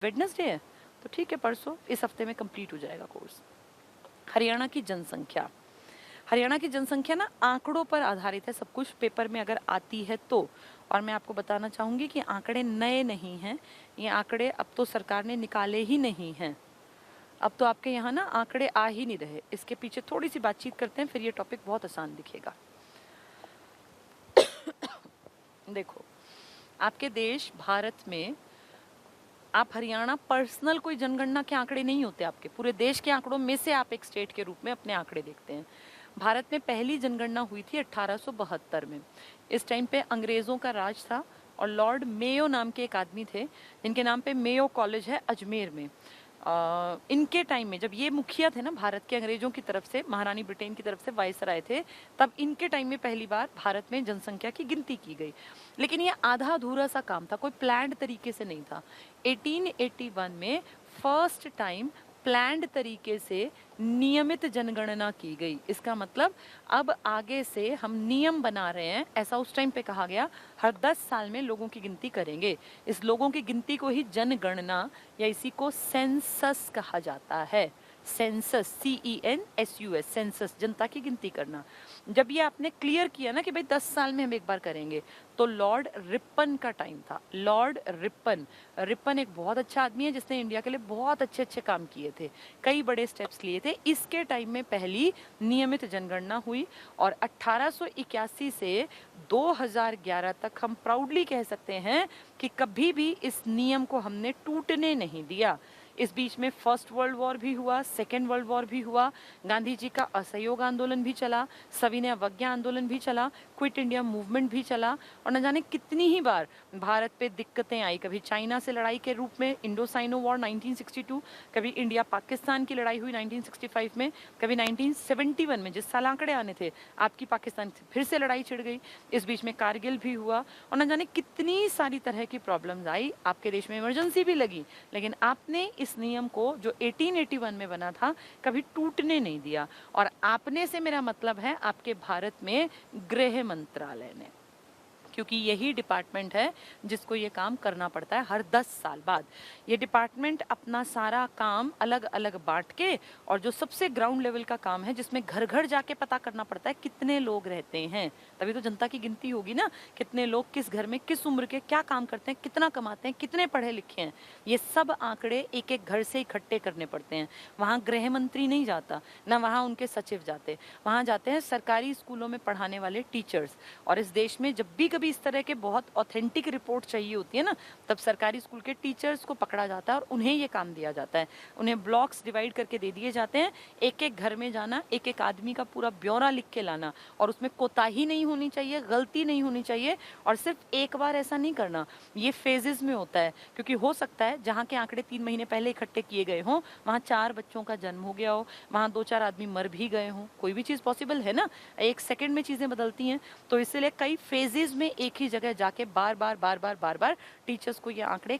Wednesday है तो ठीक है, परसों इस हफ्ते में कंप्लीट हो जाएगा कोर्स। हरियाणा की जनसंख्या, हरियाणा की जनसंख्या ना आंकड़ों पर आधारित है, सब कुछ पेपर में अगर आती है तो। और मैं आपको बताना चाहूंगी कि आंकड़े नए नहीं हैं, ये आंकड़े अब तो सरकार ने निकाले ही नहीं हैं। अब तो आपके यहाँ ना आंकड़े आ ही नहीं रहे। इसके पीछे थोड़ी सी बातचीत करते हैं, फिर ये टॉपिक बहुत आसान दिखेगा। देखो, आपके देश भारत में आप हरियाणा पर्सनल कोई जनगणना के आंकड़े नहीं होते, आपके पूरे देश के आंकड़ों में से आप एक स्टेट के रूप में अपने आंकड़े देखते हैं। भारत में पहली जनगणना हुई थी 1872 में। इस टाइम पे अंग्रेजों का राज था और लॉर्ड मेयो नाम के एक आदमी थे जिनके नाम पे मेयो कॉलेज है अजमेर में। इनके टाइम में जब ये मुखिया थे ना भारत के, अंग्रेजों की तरफ से, महारानी ब्रिटेन की तरफ से वायसराय थे, तब इनके टाइम में पहली बार भारत में जनसंख्या की गिनती की गई। लेकिन ये आधा अधूरा सा काम था, कोई प्लान्ड तरीके से नहीं था। 1881 में फर्स्ट टाइम प्लान्ड तरीके से नियमित जनगणना की गई। इसका मतलब अब आगे से हम नियम बना रहे हैं, ऐसा उस टाइम पे कहा गया, हर 10 साल में लोगों की गिनती करेंगे। इस लोगों की गिनती को ही जनगणना या इसी को सेंसस कहा जाता है। सेंसस, CENSUS, सेंसस, जनता की गिनती करना। जब ये आपने क्लियर किया ना कि भाई 10 साल में हम एक बार करेंगे, तो लॉर्ड रिपन का टाइम था। लॉर्ड रिपन, रिपन एक बहुत अच्छा आदमी है जिसने इंडिया के लिए बहुत अच्छे अच्छे काम किए थे, कई बड़े स्टेप्स लिए थे। इसके टाइम में पहली नियमित जनगणना हुई और 1881 से 2011 तक हम प्राउडली कह सकते हैं कि कभी भी इस नियम को हमने टूटने नहीं दिया। इस बीच में फर्स्ट वर्ल्ड वॉर भी हुआ, सेकेंड वर्ल्ड वॉर भी हुआ, गांधी जी का असहयोग आंदोलन भी चला, सविनय अवज्ञा आंदोलन भी चला, क्विट इंडिया मूवमेंट भी चला, और न जाने कितनी ही बार भारत पे दिक्कतें आई। कभी चाइना से लड़ाई के रूप में इंडो साइनो वॉर 1962, कभी इंडिया पाकिस्तान की लड़ाई हुई 1965 में, कभी 1971 में, जिस साल आंकड़े आने थे, आपकी पाकिस्तान से फिर से लड़ाई छिड़ गई। इस बीच में कारगिल भी हुआ और न जाने कितनी सारी तरह की प्रॉब्लम्स आई। आपके देश में इमरजेंसी भी लगी, लेकिन आपने इस नियम को जो 1881 में बना था कभी टूटने नहीं दिया। और आपने से मेरा मतलब है आपके भारत में गृह मंत्रालय ने, क्योंकि यही डिपार्टमेंट है जिसको ये काम करना पड़ता है हर 10 साल बाद। ये डिपार्टमेंट अपना सारा काम अलग अलग बांट के, और जो सबसे ग्राउंड लेवल का काम है जिसमें घर घर जाके पता करना पड़ता है कितने लोग रहते हैं, तभी तो जनता की गिनती होगी ना, कितने लोग किस घर में किस उम्र के क्या काम करते हैं, कितना कमाते हैं, कितने पढ़े लिखे हैं, ये सब आंकड़े एक एक घर से इकट्ठे करने पड़ते हैं। वहाँ गृह मंत्री नहीं जाता, ना वहाँ उनके सचिव जाते, वहाँ जाते हैं सरकारी स्कूलों में पढ़ाने वाले टीचर्स। और इस देश में जब भी कभी इस तरह के बहुत ऑथेंटिक रिपोर्ट चाहिए होती है ना, तब सरकारी स्कूल के टीचर्स को पकड़ा जाता है और उन्हें ये काम दिया जाता है। उन्हें ब्लॉक्स डिवाइड करके दे दिए जाते हैं, एक एक घर में जाना, एक एक आदमी का पूरा ब्यौरा लिख के लाना, और उसमें कोताही नहीं होनी चाहिए, गलती नहीं होनी चाहिए, और सिर्फ एक बार ऐसा नहीं करना, ये फेजेस में होता है। क्योंकि हो सकता है जहाँ के आंकड़े 3 महीने पहले इकट्ठे किए गए हों, वहाँ 4 बच्चों का जन्म हो गया हो, वहाँ 2-4 आदमी मर भी गए हों, कोई भी चीज़ पॉसिबल है ना, एक सेकेंड में चीज़ें बदलती हैं। तो इसलिए कई फेजेस में एक ही जगह जाके बार बार टीचर्स को ये आंकड़े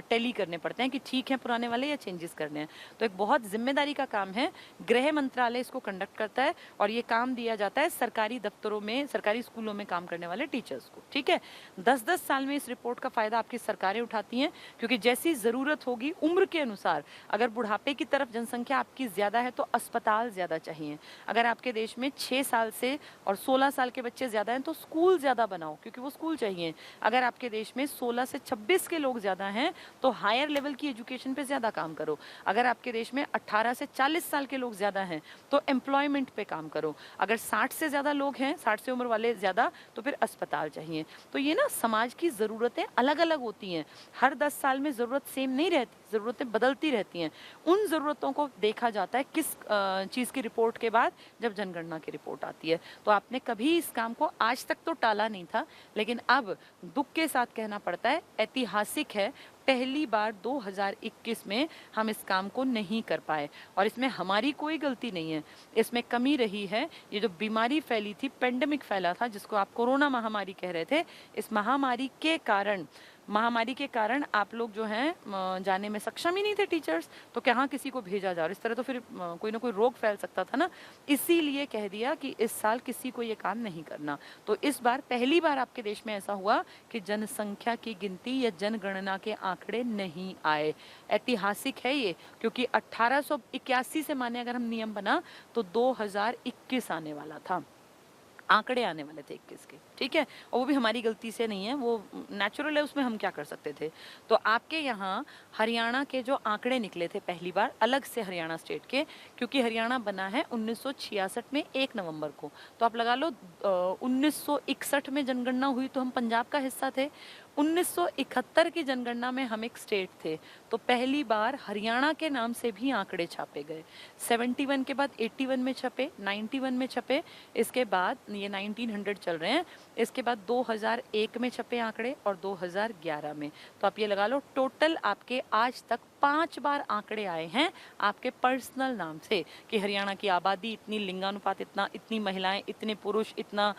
टैली करने पड़ते हैं कि ठीक है पुराने वाले या चेंजेस करने हैं। तो एक बहुत जिम्मेदारी का काम है, गृह मंत्रालय इसको कंडक्ट करता है, और ये काम दिया जाता है सरकारी दफ्तरों में, सरकारी स्कूलों में काम करने वाले टीचर्स को। ठीक है, 10-10 साल में इस रिपोर्ट का फायदा आपकी सरकारें उठाती हैं, क्योंकि जैसी जरूरत होगी उम्र के अनुसार, अगर बुढ़ापे की तरफ जनसंख्या आपकी ज्यादा है तो अस्पताल ज्यादा चाहिए। अगर आपके देश में 6 साल से और 16 साल के बच्चे ज्यादा हैं तो स्कूल ज्यादा बनाओ, क्योंकि वो स्कूल चाहिए। अगर आपके देश में 16 से 26 के लोग ज्यादा हैं तो हायर लेवल की एजुकेशन पे ज्यादा काम करो। अगर आपके देश में 18 से 40 साल के लोग ज्यादा हैं तो एम्प्लॉयमेंट पे काम करो। अगर 60 से ज्यादा लोग हैं, 60 से उम्र वाले ज्यादा, तो फिर अस्पताल चाहिए। तो ये ना समाज की जरूरतें अलग अलग होती हैं, हर 10 साल में जरूरत सेम नहीं रहती, जरूरतें बदलती रहती हैं। उन जरूरतों को देखा जाता है किस चीज की रिपोर्ट के बाद, जब जनगणना की रिपोर्ट आती है। तो आपने कभी इस काम को आज तक तो टाला नहीं था, लेकिन अब दुख के साथ कहना पड़ता है, ऐतिहासिक है, पहली बार 2021 में हम इस काम को नहीं कर पाए। और इसमें हमारी कोई गलती नहीं है, इसमें कमी रही है। ये जो बीमारी फैली थी, पेंडेमिक फैला था, जिसको आप कोरोना महामारी कह रहे थे, इस महामारी के कारण महामारी के कारण आप लोग जो हैं जाने में सक्षम ही नहीं थे टीचर्स, तो कहाँ किसी को भेजा जा, और इस तरह तो फिर कोई ना कोई रोग फैल सकता था ना। इसीलिए कह दिया कि इस साल किसी को ये काम नहीं करना। तो इस बार पहली बार आपके देश में ऐसा हुआ कि जनसंख्या की गिनती या जनगणना के आंकड़े नहीं आए। ऐतिहासिक है ये, क्योंकि 1881 से माने अगर हम नियम बना तो 2021 आने वाला था, आंकड़े आने वाले थे 21 के, ठीक है। और वो भी हमारी गलती से नहीं है, वो नेचुरल है, उसमें हम क्या कर सकते थे। तो आपके यहाँ हरियाणा के जो आंकड़े निकले थे पहली बार अलग से हरियाणा स्टेट के, क्योंकि हरियाणा बना है 1966 में 1 नवंबर को, तो आप लगा लो 1961 में जनगणना हुई तो हम पंजाब का हिस्सा थे, 1971 की जनगणना में हम एक स्टेट थे। तो पहली बार हरियाणा के नाम से भी आंकड़े छापे गए। 71 के बाद 81 में छपे, 91 में छपे, इसके बाद ये 1900 चल रहे हैं, इसके बाद 2001 में छपे आंकड़े और 2011 में। तो आप ये लगा लो टोटल आपके आज तक 5 बार आंकड़े आए हैं आपके पर्सनल नाम से कि हरियाणा की आबादी इतनी, लिंगानुपात इतना, इतनी महिलाएं, इतने पुरुष, इतना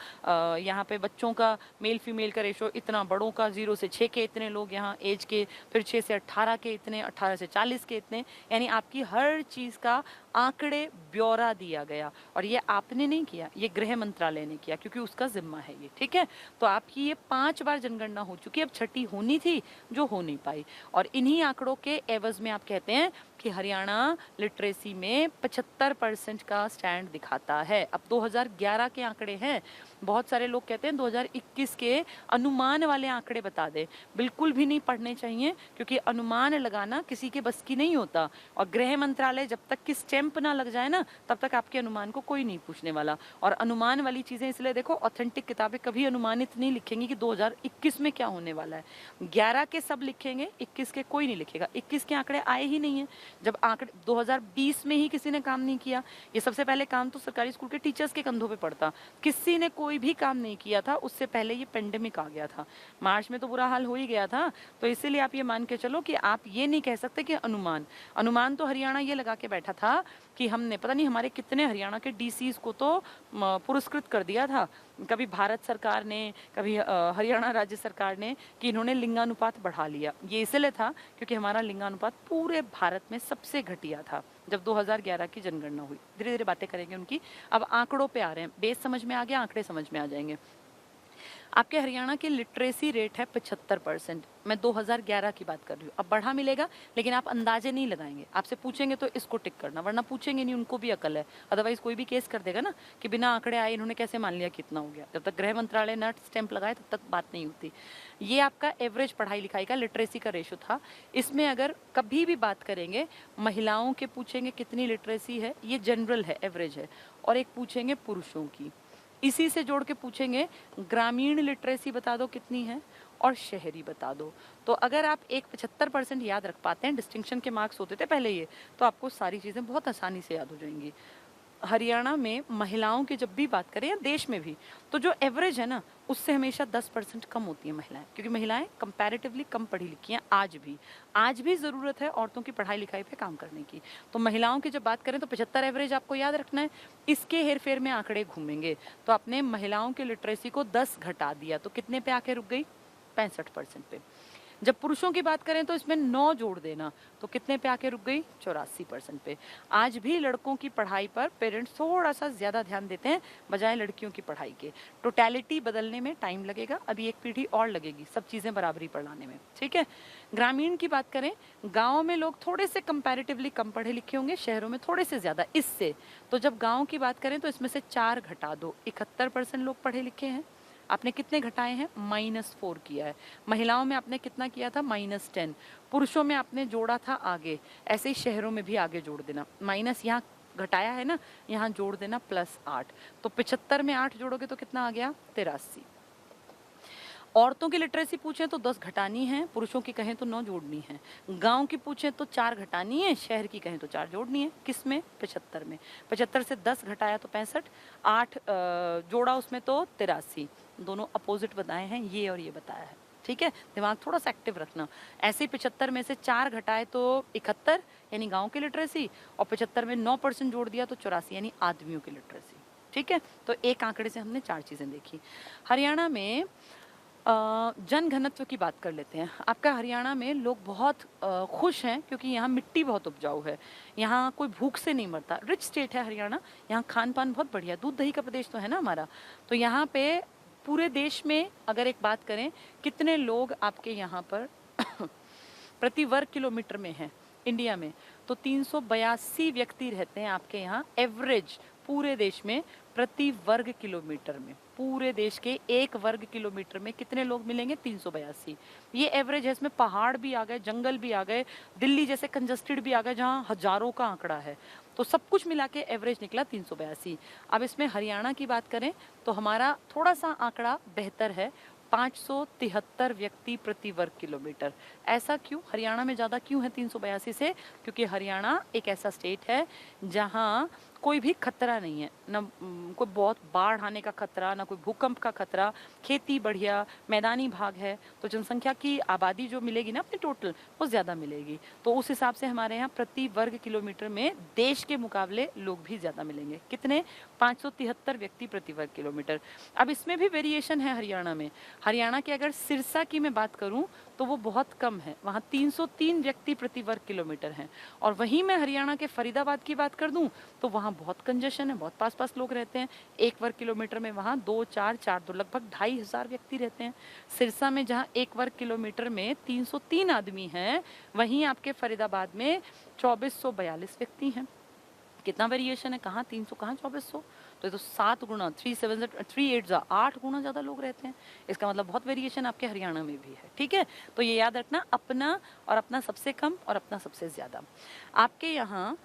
यहाँ पे बच्चों का मेल फीमेल का रेशो इतना, बड़ों का 0 से 6 के इतने लोग यहाँ एज के, फिर 6 से 18 के इतने, 18 से 40 के इतने, यानी आपकी हर चीज़ का आंकड़े ब्यौरा दिया गया। और ये आपने नहीं किया, ये गृह मंत्रालय ने किया, क्योंकि उसका जिम्मा है ये, ठीक है। तो आपकी ये 5 बार जनगणना हो चुकी है, अब छठी होनी थी जो हो नहीं पाई। और इन्हीं आंकड़ों के एवज में आप कहते हैं कि हरियाणा लिटरेसी में 75% का स्टैंड दिखाता है। अब 2011 के आंकड़े हैं, बहुत सारे लोग कहते हैं 2021 के अनुमान वाले आंकड़े बता दे, बिल्कुल भी नहीं पढ़ने चाहिए, क्योंकि अनुमान लगाना किसी के बस की नहीं होता। और गृह मंत्रालय जब तक कि स्टैंप ना लग जाए ना, तब तक आपके अनुमान को कोई नहीं पूछने वाला। और अनुमान वाली चीजें इसलिए देखो, ऑथेंटिक किताबें कभी अनुमानित नहीं लिखेंगी कि 2021 में क्या होने वाला है। 11 के सब लिखेंगे, 21 के कोई नहीं लिखेगा। 21 के आंकड़े आए ही नहीं है, जब आंकड़े 2020 में ही किसी ने काम नहीं किया। ये सबसे पहले काम तो सरकारी स्कूल के टीचर्स के कंधों पे पड़ता, किसी ने कोई भी काम नहीं किया था। उससे पहले ये पेंडेमिक आ गया था, मार्च में तो बुरा हाल हो ही गया था। तो इसीलिए आप ये मान के चलो कि आप ये नहीं कह सकते कि अनुमान तो हरियाणा ये लगा के बैठा था कि हमने पता नहीं हमारे कितने हरियाणा के डीसीज को तो पुरस्कृत कर दिया था, कभी भारत सरकार ने, कभी हरियाणा राज्य सरकार ने, कि इन्होंने लिंगानुपात बढ़ा लिया। ये इसलिए था क्योंकि हमारा लिंगानुपात पूरे भारत में सबसे घटिया था जब 2011 की जनगणना हुई। धीरे धीरे बातें करेंगे उनकी। अब आंकड़ों पे आ रहे हैं, बेस समझ में आ गया, आंकड़े समझ में आ जाएंगे। आपके हरियाणा की लिटरेसी रेट है 75%। मैं 2011 की बात कर रही हूँ, अब बढ़ा मिलेगा, लेकिन आप अंदाजे नहीं लगाएंगे। आपसे पूछेंगे तो इसको टिक करना, वरना पूछेंगे नहीं, उनको भी अकल है। अदरवाइज कोई भी केस कर देगा ना कि बिना आंकड़े आए इन्होंने कैसे मान लिया कितना हो गया। जब तक गृह मंत्रालय नट स्टैंप लगाए तब तक बात नहीं होती। ये आपका एवरेज पढ़ाई लिखाई का लिटरेसी का रेशो था। इसमें अगर कभी भी बात करेंगे, महिलाओं के पूछेंगे कितनी लिटरेसी है, ये जनरल है, एवरेज है, और एक पूछेंगे पुरुषों की। इसी से जोड़ के पूछेंगे ग्रामीण लिटरेसी बता दो कितनी है और शहरी बता दो। तो अगर आप एक 75% याद रख पाते हैं, डिस्टिंक्शन के मार्क्स होते थे पहले ये, तो आपको सारी चीज़ें बहुत आसानी से याद हो जाएंगी। हरियाणा में महिलाओं की जब भी बात करें या देश में भी, तो जो एवरेज है ना, उससे हमेशा 10% कम होती हैं महिलाएं, क्योंकि महिलाएं कंपैरेटिवली कम पढ़ी लिखी हैं। आज भी ज़रूरत है औरतों की पढ़ाई लिखाई पे काम करने की। तो महिलाओं की जब बात करें तो 75 एवरेज आपको याद रखना है। इसके हेरफेर में आंकड़े घूमेंगे, तो आपने महिलाओं की लिटरेसी को 10 घटा दिया, तो कितने पे आके रुक गई? 65% पे। जब पुरुषों की बात करें तो इसमें 9 जोड़ देना, तो कितने पे आके रुक गई? 84% पे। आज भी लड़कों की पढ़ाई पर पेरेंट्स थोड़ा सा ज्यादा ध्यान देते हैं बजाय लड़कियों की पढ़ाई के। टोटलिटी बदलने में टाइम लगेगा, अभी एक पीढ़ी और लगेगी सब चीजें बराबरी पढ़ाने में, ठीक है। ग्रामीण की बात करें, गाँव में लोग थोड़े से कंपैरेटिवली कम पढ़े लिखे होंगे, शहरों में थोड़े से ज्यादा इससे। तो जब गाँव की बात करें तो इसमें से 4 घटा दो, 71% लोग पढ़े लिखे हैं। आपने कितने घटाए हैं? -4 किया है। महिलाओं में आपने कितना किया था? -10। पुरुषों में आपने जोड़ा था आगे, ऐसे ही शहरों में भी आगे जोड़ देना। माइनस यहाँ घटाया है ना, यहाँ जोड़ देना +8। तो 75 में 8 जोड़ोगे तो कितना आ गया? 83। औरतों की लिटरेसी पूछें तो 10 घटानी है, पुरुषों की कहें तो 9 जोड़नी है। गांव की पूछें तो 4 घटानी है, शहर की कहें तो 4 जोड़नी है। किस में? 75 में। 75 से 10 घटाया तो 65, 8 जोड़ा उसमें तो 83। दोनों अपोजिट बताए हैं, ये और ये बताया है, ठीक है। दिमाग थोड़ा सा एक्टिव रखना। ऐसे ही 75 में से 4 घटाए तो 71, यानी गाँव की लिटरेसी, और 75 में 9% जोड़ दिया तो 84, यानी आदमियों की लिटरेसी, ठीक है। तो एक आंकड़े से हमने 4 चीजें देखी। हरियाणा में जन घनत्व की बात कर लेते हैं। आपका हरियाणा में लोग बहुत खुश हैं क्योंकि यहाँ मिट्टी बहुत उपजाऊ है। यहाँ कोई भूख से नहीं मरता। रिच स्टेट है हरियाणा, यहाँ खान-पान बहुत बढ़िया, दूध दही का प्रदेश तो है ना हमारा। तो यहाँ पे पूरे देश में अगर एक बात करें, कितने लोग आपके यहाँ पर प्रति वर्ग किलोमीटर में हैं इंडिया में, तो 382 व्यक्ति रहते हैं आपके यहाँ एवरेज पूरे देश में प्रति वर्ग किलोमीटर में। पूरे देश के एक वर्ग किलोमीटर में कितने लोग मिलेंगे? 382। ये एवरेज है, इसमें पहाड़ भी आ गए, जंगल भी आ गए, दिल्ली जैसे कंजस्टेड भी आ गए जहाँ हजारों का आंकड़ा है। तो सब कुछ मिला के एवरेज निकला 382। अब इसमें हरियाणा की बात करें तो हमारा थोड़ा सा आंकड़ा बेहतर है, 573 व्यक्ति प्रति वर्ग किलोमीटर। ऐसा क्यों? हरियाणा में ज़्यादा क्यों है 382 से? क्योंकि हरियाणा एक ऐसा स्टेट है जहाँ कोई भी खतरा नहीं है, न कोई बहुत बाढ़ आने का खतरा, ना कोई भूकंप का खतरा, खेती बढ़िया, मैदानी भाग है, तो जनसंख्या की आबादी जो मिलेगी ना अपनी टोटल, वो ज़्यादा मिलेगी। तो उस हिसाब से हमारे यहाँ प्रति वर्ग किलोमीटर में देश के मुकाबले लोग भी ज़्यादा मिलेंगे। कितने? 573 व्यक्ति प्रति वर्ग किलोमीटर। अब इसमें भी वेरिएशन है हरियाणा में। हरियाणा के अगर सिरसा की मैं बात करूँ तो वो बहुत कम है, वहाँ 303 व्यक्ति प्रति वर्ग किलोमीटर हैं। और वहीं मैं हरियाणा के फरीदाबाद की बात कर दूं तो वहाँ बहुत कंजेशन है, बहुत पास लोग रहते हैं। एक वर्ग किलोमीटर में वहाँ 2, 4, 4, 2 लगभग 2,500 व्यक्ति रहते हैं। सिरसा में जहाँ एक वर्ग किलोमीटर में 303 आदमी हैं, वहीं आपके फरीदाबाद में 2442 व्यक्ति हैं। कितना वेरिएशन है, कहाँ 300 कहाँ 2400। तो ये तो 7 गुना, 3 7 3 8 8 गुना ज़्यादा लोग रहते हैं। इसका मतलब बहुत वेरिएशन आपके हरियाणा में भी है। ठीक है, तो ये याद रखना, अपना और अपना सबसे कम और अपना सबसे ज़्यादा। आपके यहाँ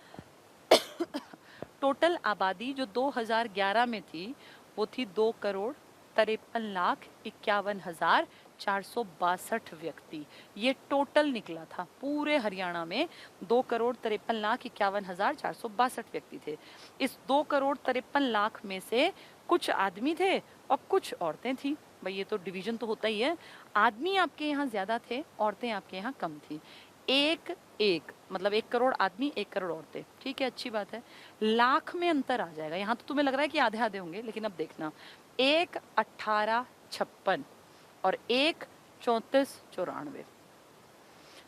टोटल आबादी जो 2011 में थी वो थी 2,53,51,462 व्यक्ति। ये टोटल निकला था पूरे हरियाणा में, 2,53,51,462 व्यक्ति थे। इस 2,53,00,000 में से कुछ आदमी थे और कुछ औरतें थी। भाई ये तो डिवीजन तो होता ही है, आदमी आपके यहाँ ज्यादा थे, औरतें आपके यहाँ कम थी। एक एक मतलब 1 करोड़ आदमी 1 करोड़ औरतें। ठीक है, अच्छी बात है। लाख में अंतर आ जाएगा। यहाँ तो तुम्हें लग रहा है कि आधे आधे होंगे, लेकिन अब देखना, 1 1856 और 1 3494।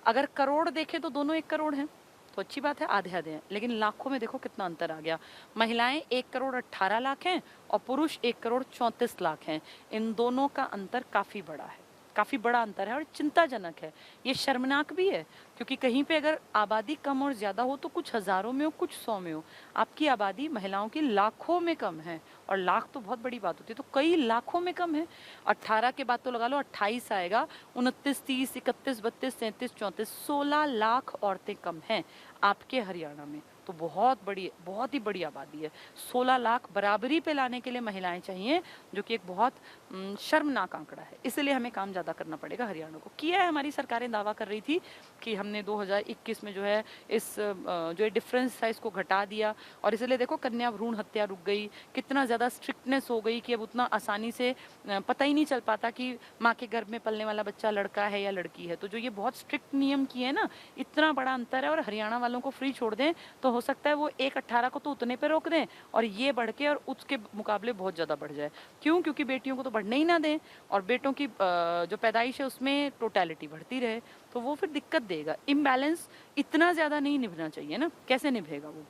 अगर करोड़ देखे तो दोनों 1 करोड़ हैं, तो अच्छी बात है, आधे आधे हैं। लेकिन लाखों में देखो कितना अंतर आ गया। महिलाएं 1,18,00,000 हैं और पुरुष 1,34,00,000 हैं। इन दोनों का अंतर काफी बड़ा है, काफी बड़ा अंतर है और चिंताजनक है। ये शर्मनाक भी है, क्योंकि कहीं पे अगर आबादी कम और ज्यादा हो तो कुछ हजारों में हो, कुछ 100 में हो। आपकी आबादी महिलाओं की लाखों में कम है, और लाख तो बहुत बड़ी बात होती है, तो कई लाखों में कम है। 18 के बाद तो लगा लो 28 आएगा, 29, 30, 31, 32, 33, 34, 16 लाख औरतें कम हैं आपके हरियाणा में। तो बहुत ही बड़ी आबादी है। 16 लाख बराबरी पे लाने के लिए महिलाएं चाहिए, जो कि एक बहुत शर्मनाक आंकड़ा है। इसलिए हमें काम ज़्यादा करना पड़ेगा हरियाणा को। किया है, हमारी सरकारें दावा कर रही थी कि हमने 2021 में जो है इस जो डिफरेंस है इसको घटा दिया, और इसलिए देखो कन्या भ्रूण हत्या रुक गई, कितना ज़्यादा स्ट्रिक्टनेस हो गई कि अब उतना आसानी से पता ही नहीं चल पाता कि माँ के गर्भ में पलने वाला बच्चा लड़का है या लड़की है। तो जो ये बहुत स्ट्रिक्ट नियम किए हैं ना, इतना बड़ा अंतर है, और हरियाणा वालों को फ्री छोड़ दें तो हो सकता है वो 1,18 को तो उतने पे रोक दें और ये बढ़ के और उसके मुकाबले बहुत ज़्यादा बढ़ जाए। क्यों? क्योंकि बेटियों को तो बढ़ने ही ना दें, और बेटों की जो पैदाइश है उसमें टोटलिटी बढ़ती रहे, तो वो फिर दिक्कत देगा। इम्बैलेंस इतना ज़्यादा नहीं निभना चाहिए ना, कैसे निभेगा वो।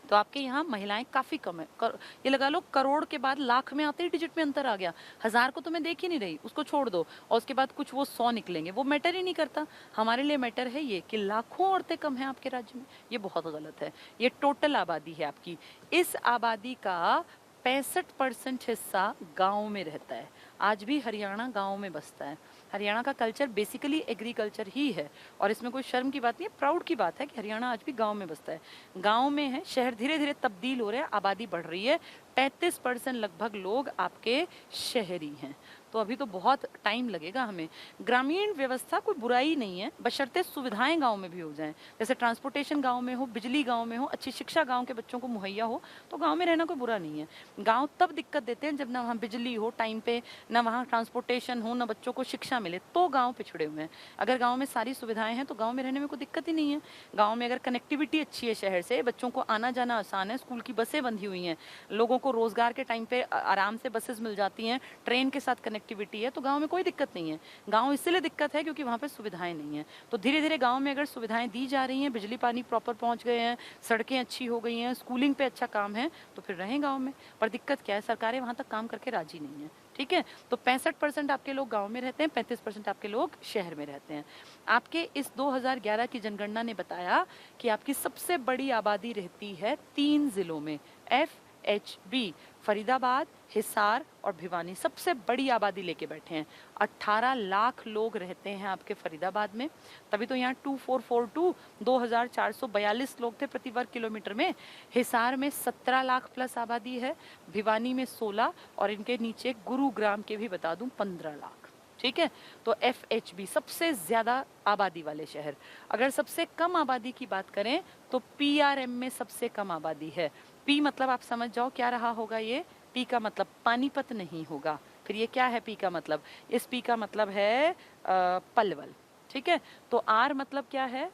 तो आपके यहाँ महिलाएं काफी कम है। ये लगा लो करोड़ के बाद लाख में आते ही डिजिट में अंतर आ गया। 1000 को तो मैं देख ही नहीं रही, उसको छोड़ दो, और उसके बाद कुछ वो 100 निकलेंगे, वो मैटर ही नहीं करता। हमारे लिए मैटर है ये कि लाखों औरतें कम हैं आपके राज्य में। ये बहुत गलत है। ये टोटल आबादी है आपकी, इस आबादी का 65% हिस्सा गाँव में रहता है। आज भी हरियाणा गाँव में बसता है। हरियाणा का कल्चर बेसिकली एग्रीकल्चर ही है, और इसमें कोई शर्म की बात नहीं है, प्राउड की बात है कि हरियाणा आज भी गांव में बसता है। गांव में है, शहर धीरे धीरे तब्दील हो रहे हैं, आबादी बढ़ रही है। 33% लगभग लोग आपके शहरी हैं। तो अभी तो बहुत टाइम लगेगा हमें। ग्रामीण व्यवस्था कोई बुराई नहीं है, बशर्ते सुविधाएं गांव में भी हो जाएं। जैसे ट्रांसपोर्टेशन गांव में हो, बिजली गांव में हो, अच्छी शिक्षा गांव के बच्चों को मुहैया हो, तो गांव में रहना कोई बुरा नहीं है। गांव तब दिक्कत देते हैं जब ना वहाँ बिजली हो टाइम पे, ना वहाँ ट्रांसपोर्टेशन हो, ना बच्चों को शिक्षा मिले, तो गाँव पिछड़े हुए हैं। अगर गाँव में सारी सुविधाएं हैं तो गाँव में रहने में कोई दिक्कत ही नहीं है। गाँव में अगर कनेक्टिविटी अच्छी है शहर से, बच्चों को आना जाना आसान है, स्कूल की बसें बंधी हुई हैं, लोगों को रोजगार के टाइम पे आराम से बसेस मिल जाती हैं, ट्रेन के साथ कनेक्टिविटी है, तो गांव में कोई दिक्कत नहीं है। गांव इसलिए दिक्कत है क्योंकि वहाँ पे सुविधाएं नहीं है। तो धीरे धीरे गांव में अगर सुविधाएं दी जा रही हैं, बिजली पानी प्रॉपर पहुँच गए हैं, सड़कें अच्छी हो गई हैं, स्कूलिंग पे अच्छा काम है, तो फिर रहें गाँव में। पर दिक्कत क्या है, सरकारें वहाँ तक काम करके राजी नहीं है। ठीक है, तो 65% आपके लोग गांव में रहते हैं, 35% आपके लोग शहर में रहते हैं। आपके इस 2011 की जनगणना ने बताया कि आपकी सबसे बड़ी आबादी रहती है 3 जिलों में, FHB, फरीदाबाद, हिसार और भिवानी सबसे बड़ी आबादी लेके बैठे हैं। 18 लाख लोग रहते हैं आपके फरीदाबाद में, तभी तो यहाँ 2442 2442 लोग थे प्रति वर्ग किलोमीटर में। हिसार में 17 लाख प्लस आबादी है, भिवानी में 16, और इनके नीचे गुरुग्राम के भी बता दूं 15 लाख। ठीक है, तो FHB सबसे ज्यादा आबादी वाले शहर। अगर सबसे कम आबादी की बात करें तो PRM में सबसे कम आबादी है। P मतलब आप समझ जाओ क्या रहा होगा, ये P का मतलब पानीपत नहीं होगा। फिर ये क्या है P का मतलब, इस P का मतलब है पलवल। ठीक है, तो R मतलब क्या है,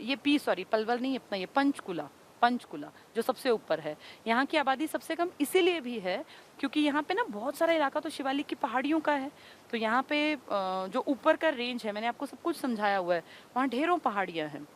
ये P सॉरी पलवल नहीं अपना, ये पंचकुला, पंचकुला जो सबसे ऊपर है। यहाँ की आबादी सबसे कम इसीलिए भी है क्योंकि यहाँ पे ना बहुत सारा इलाका तो शिवालिक की पहाड़ियों का है। तो यहाँ पे जो ऊपर का रेंज है, मैंने आपको सब कुछ समझाया हुआ है, वहाँ ढेरों पहाड़ियाँ हैं।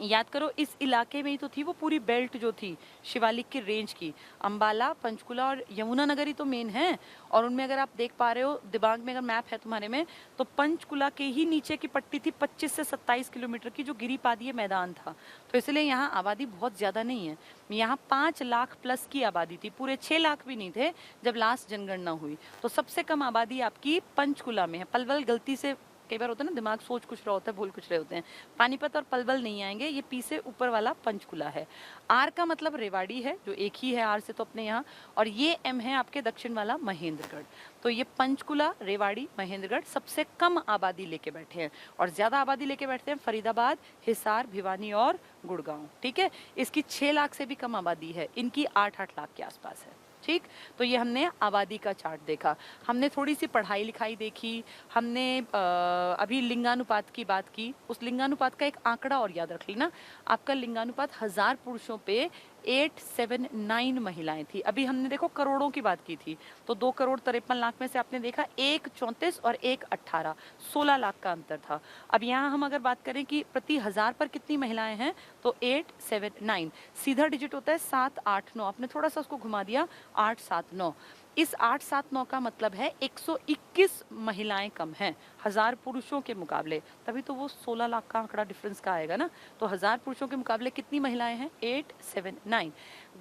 याद करो इस इलाके में ही तो थी वो पूरी बेल्ट जो थी शिवालिक की रेंज की, अंबाला, पंचकुला और यमुनानगर ही तो मेन है। और उनमें अगर आप देख पा रहे हो दिमाग में, अगर मैप है तुम्हारे में, तो पंचकुला के ही नीचे की पट्टी थी 25 से 27 किलोमीटर की, जो गिरिपादीय मैदान था। तो इसलिए यहाँ आबादी बहुत ज़्यादा नहीं है। यहाँ 5 लाख प्लस की आबादी थी, पूरे 6 लाख भी नहीं थे जब लास्ट जनगणना हुई। तो सबसे कम आबादी आपकी पंचकुला में है। पलवल गलती से, कई बार होता है ना दिमाग सोच कुछ रहा होता है, भूल कुछ रहे होते हैं, पानीपत और पलवल नहीं आएंगे, ये पी से ऊपर वाला पंचकुला है। आर का मतलब रेवाड़ी है, जो एक ही है आर से तो अपने यहाँ, और ये एम है आपके दक्षिण वाला महेंद्रगढ़। तो ये पंचकुला, रेवाड़ी, महेंद्रगढ़ सबसे कम आबादी लेके बैठे हैं, और ज्यादा आबादी लेके बैठते हैं फरीदाबाद, हिसार, भिवानी और गुड़गांव। ठीक है, इसकी 6 लाख से भी कम आबादी है, इनकी 8-8 लाख के आसपास है। ठीक, तो ये हमने आबादी का चार्ट देखा, हमने थोड़ी सी पढ़ाई लिखाई देखी, हमने अभी लिंगानुपात की बात की। उस लिंगानुपात का एक आंकड़ा और याद रख लेना, आपका लिंगानुपात 1000 पुरुषों पे 879 महिलाएं थी। अभी हमने देखो करोड़ों की बात की थी, तो 2,53,00,000 में से आपने देखा 1,34 और 1,18, 16 लाख का अंतर था। अब यहाँ हम अगर बात करें कि प्रति 1000 पर कितनी महिलाएं हैं, तो 879, सीधा डिजिट होता है 789, आपने थोड़ा सा उसको घुमा दिया 879। इस 879 का मतलब है 121 महिलाएं कम हैं 1000 पुरुषों के मुकाबले, तभी तो वो 16 लाख का आंकड़ा डिफरेंस का आएगा ना। तो 1000 पुरुषों के मुकाबले कितनी महिलाएं हैं, 879।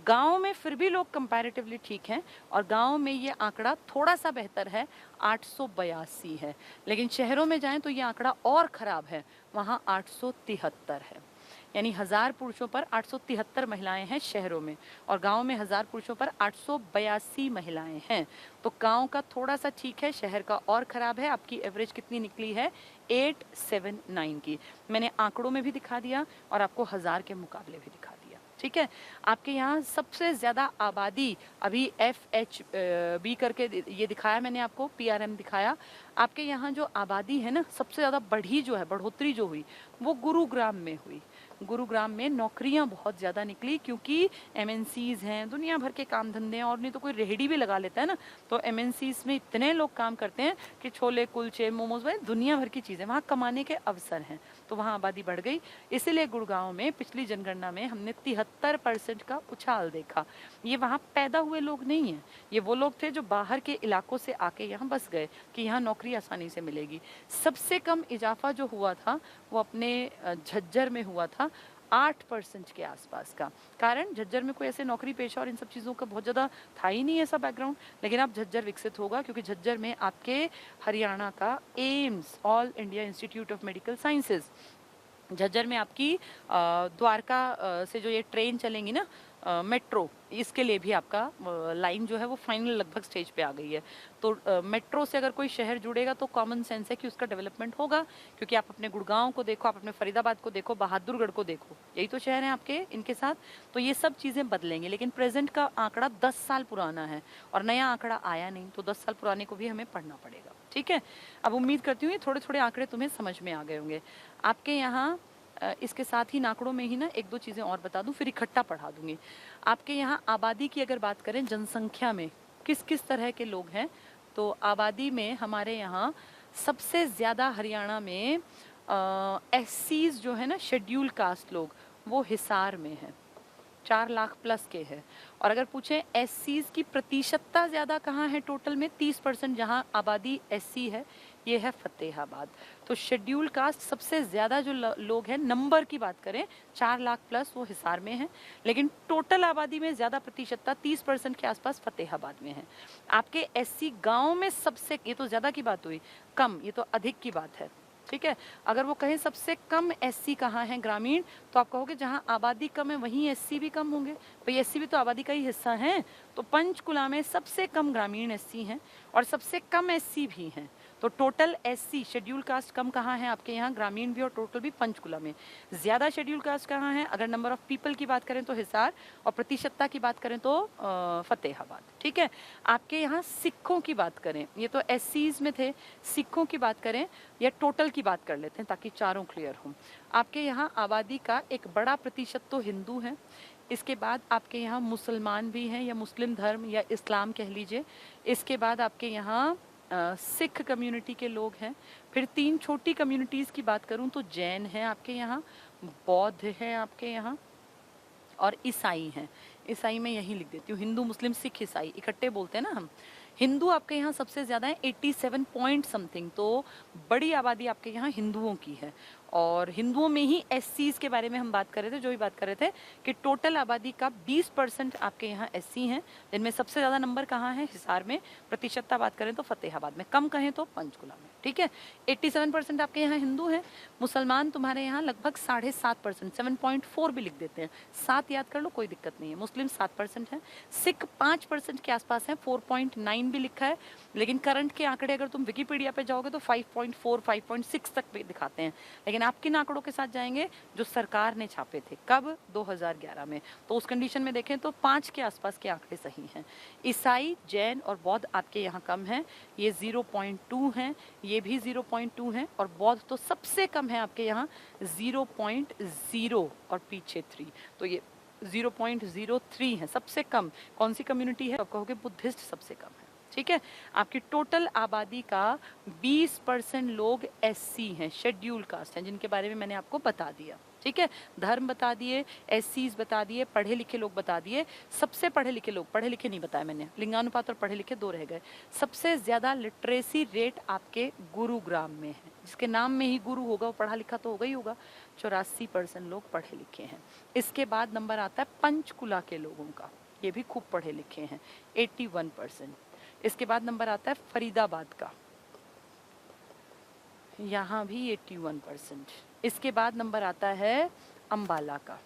गांव में फिर भी लोग कंपैरेटिवली ठीक हैं, और गांव में ये आंकड़ा थोड़ा सा बेहतर है, 882 है। लेकिन शहरों में जाएं तो ये आंकड़ा और खराब है, वहाँ 873 है। यानी 1000 पुरुषों पर 873 महिलाएं हैं शहरों में, और गांव में 1000 पुरुषों पर 882 महिलाएं हैं। तो गांव का थोड़ा सा ठीक है, शहर का और खराब है। आपकी एवरेज कितनी निकली है, 879 की। मैंने आंकड़ों में भी दिखा दिया और आपको 1000 के मुकाबले भी दिखा दिया। ठीक है, आपके यहाँ सबसे ज्यादा आबादी अभी FHB करके ये दिखाया मैंने आपको, PRM दिखाया। आपके यहाँ जो आबादी है ना, सबसे ज्यादा बढ़ी जो है, बढ़ोतरी जो हुई, वो गुरुग्राम में हुई। गुरुग्राम में नौकरियां बहुत ज़्यादा निकली क्योंकि MNCs हैं, दुनिया भर के काम धंधे हैं, और नहीं तो कोई रेहड़ी भी लगा लेता है ना, तो MNCs में इतने लोग काम करते हैं कि छोले कुलचे मोमोज भाई दुनिया भर की चीज़ें, वहाँ कमाने के अवसर हैं, तो वहाँ आबादी बढ़ गई। इसीलिए गुड़गांव में पिछली जनगणना में हमने 73% का उछाल देखा। ये वहाँ पैदा हुए लोग नहीं हैं, ये वो लोग थे जो बाहर के इलाकों से आके यहाँ बस गए कि यहाँ नौकरी आसानी से मिलेगी। सबसे कम इजाफा जो हुआ था वो अपने झज्जर में हुआ था, 8% के आसपास का। कारण झज्जर में कोई ऐसे नौकरी पेशा और इन सब चीज़ों का बहुत ज़्यादा था ही नहीं ऐसा बैकग्राउंड, लेकिन अब झज्जर विकसित होगा क्योंकि झज्जर में आपके हरियाणा का AIIMS, all India institute of medical sciences, Jhajjar में आपकी द्वारका से जो ये ट्रेन चलेंगी ना, मेट्रो, इसके लिए भी आपका लाइन जो है वो फाइनल लगभग स्टेज पे आ गई है। तो मेट्रो से अगर कोई शहर जुड़ेगा तो कॉमन सेंस है कि उसका डेवलपमेंट होगा, क्योंकि आप अपने गुड़गांव को देखो, आप अपने फरीदाबाद को देखो, बहादुरगढ़ को देखो, यही तो शहर हैं आपके इनके साथ। तो ये सब चीज़ें बदलेंगे, लेकिन प्रेजेंट का आंकड़ा 10 साल पुराना है और नया आंकड़ा आया नहीं, तो 10 साल पुराने को भी हमें पढ़ना पड़ेगा। ठीक है, अब उम्मीद करती हूँ ये थोड़े थोड़े आंकड़े तुम्हें समझ में आ गए होंगे। आपके यहाँ इसके साथ ही आंकड़ों में ही ना एक दो चीज़ें और बता दूं, फिर इकट्ठा पढ़ा दूंगी। आपके यहाँ आबादी की अगर बात करें, जनसंख्या में किस किस तरह के लोग हैं, तो आबादी में हमारे यहाँ सबसे ज़्यादा हरियाणा में एससीज जो है ना, शेड्यूल कास्ट लोग, वो हिसार में है, 4 लाख प्लस के है। और अगर पूछें एससीज की प्रतिशतता ज़्यादा कहाँ है टोटल में, 30% जहाँ आबादी एससी है, ये है फतेहाबाद। तो शेड्यूल कास्ट सबसे ज़्यादा जो लोग हैं, नंबर की बात करें 4 लाख प्लस, वो हिसार में है, लेकिन टोटल आबादी में ज़्यादा प्रतिशतता 30% के आसपास फतेहाबाद में है। आपके एससी गाँव में सबसे, ये तो ज़्यादा की बात हुई, कम ये तो अधिक की बात है, ठीक है। अगर वो कहें सबसे कम एससी कहाँ है ग्रामीण, तो आप कहोगे जहाँ आबादी कम है वहीं एससी भी कम होंगे, भाई एससी भी तो आबादी का ही हिस्सा है। तो पंचकुला में सबसे कम ग्रामीण एससी हैं और सबसे कम एससी भी हैं। तो टोटल एससी शेड्यूल कास्ट कम कहाँ है आपके यहाँ, ग्रामीण भी और टोटल भी पंचकुला में। ज़्यादा शेड्यूल कास्ट कहाँ है, अगर नंबर ऑफ पीपल की बात करें तो हिसार, और प्रतिशतता की बात करें तो फतेहाबाद, ठीक है। आपके यहाँ सिखों की बात करें, ये तो एससीज में थे, सिखों की बात करें या टोटल की बात कर लेते हैं ताकि चारों क्लियर हों। आपके यहाँ आबादी का एक बड़ा प्रतिशत तो हिंदू हैं, इसके बाद आपके यहाँ मुसलमान भी हैं या मुस्लिम धर्म या इस्लाम कह लीजिए, इसके बाद आपके यहाँ सिख कम्युनिटी के लोग हैं। फिर 3 छोटी कम्युनिटीज़ की बात करूं तो जैन हैं आपके यहाँ, बौद्ध हैं आपके यहाँ, और ईसाई हैं। ईसाई में यही लिख देती हूँ, हिंदू मुस्लिम सिख ईसाई इकट्ठे बोलते हैं ना हम। हिंदू आपके यहाँ सबसे ज़्यादा है, 87 पॉइंट समथिंग, तो बड़ी आबादी आपके यहाँ हिंदुओं की है। और हिंदुओं में ही एससीज के बारे में हम बात कर रहे थे, जो भी बात कर रहे थे कि टोटल आबादी का 20% आपके यहाँ एससी हैं, जिनमें सबसे ज़्यादा नंबर कहाँ है, हिसार में। प्रतिशतता बात करें तो फतेहाबाद में, कम कहें तो पंचकुला में, ठीक है। 87% आपके यहाँ हिंदू हैं। मुसलमान तुम्हारे यहाँ लगभग 7.5%, 7.4 भी लिख देते हैं, 7 याद कर लो, कोई दिक्कत नहीं है। मुस्लिम 7% है, सिख 5% के आसपास है, 4.9 भी लिखा है, लेकिन करंट के आंकड़े अगर तुम विकिपीडिया पे जाओगे तो 5.4, 5.6 तक भी दिखाते हैं, लेकिन आप किन आंकड़ों के साथ जाएंगे, जो सरकार ने छापे थे, कब, 2011 में। तो उस कंडीशन में देखें तो 5 के आसपास के आंकड़े सही हैं। ईसाई, जैन और बौद्ध आपके यहाँ कम हैं, ये 0.2 हैं, ये भी 0.2 हैं, और बौद्ध तो सबसे कम है आपके यहाँ 0.0 और पीछे 3, तो ये 0.03 है सबसे कम। कौन सी कम्युनिटी है, आप कहोगे बुद्धिस्ट सबसे कम है, ठीक है। आपकी टोटल आबादी का 20% लोग एससी हैं, शेड्यूल कास्ट हैं, जिनके बारे में मैंने आपको बता दिया, ठीक है। धर्म बता दिए, एससीज बता दिए, पढ़े लिखे लोग बता दिए। सबसे पढ़े लिखे लोग, पढ़े लिखे नहीं बताया मैंने, लिंगानुपात और पढ़े लिखे 2 रह गए। सबसे ज़्यादा लिटरेसी रेट आपके गुरुग्राम में है, जिसके नाम में ही गुरु होगा वो पढ़ा लिखा तो होगा ही होगा, 84% लोग पढ़े लिखे हैं। इसके बाद नंबर आता है पंचकुला के लोगों का, ये भी खूब पढ़े लिखे हैं, 81%। इसके बाद नंबर आता है फरीदाबाद का, यहाँ भी 81%। इसके बाद नंबर आता है अंबाला का,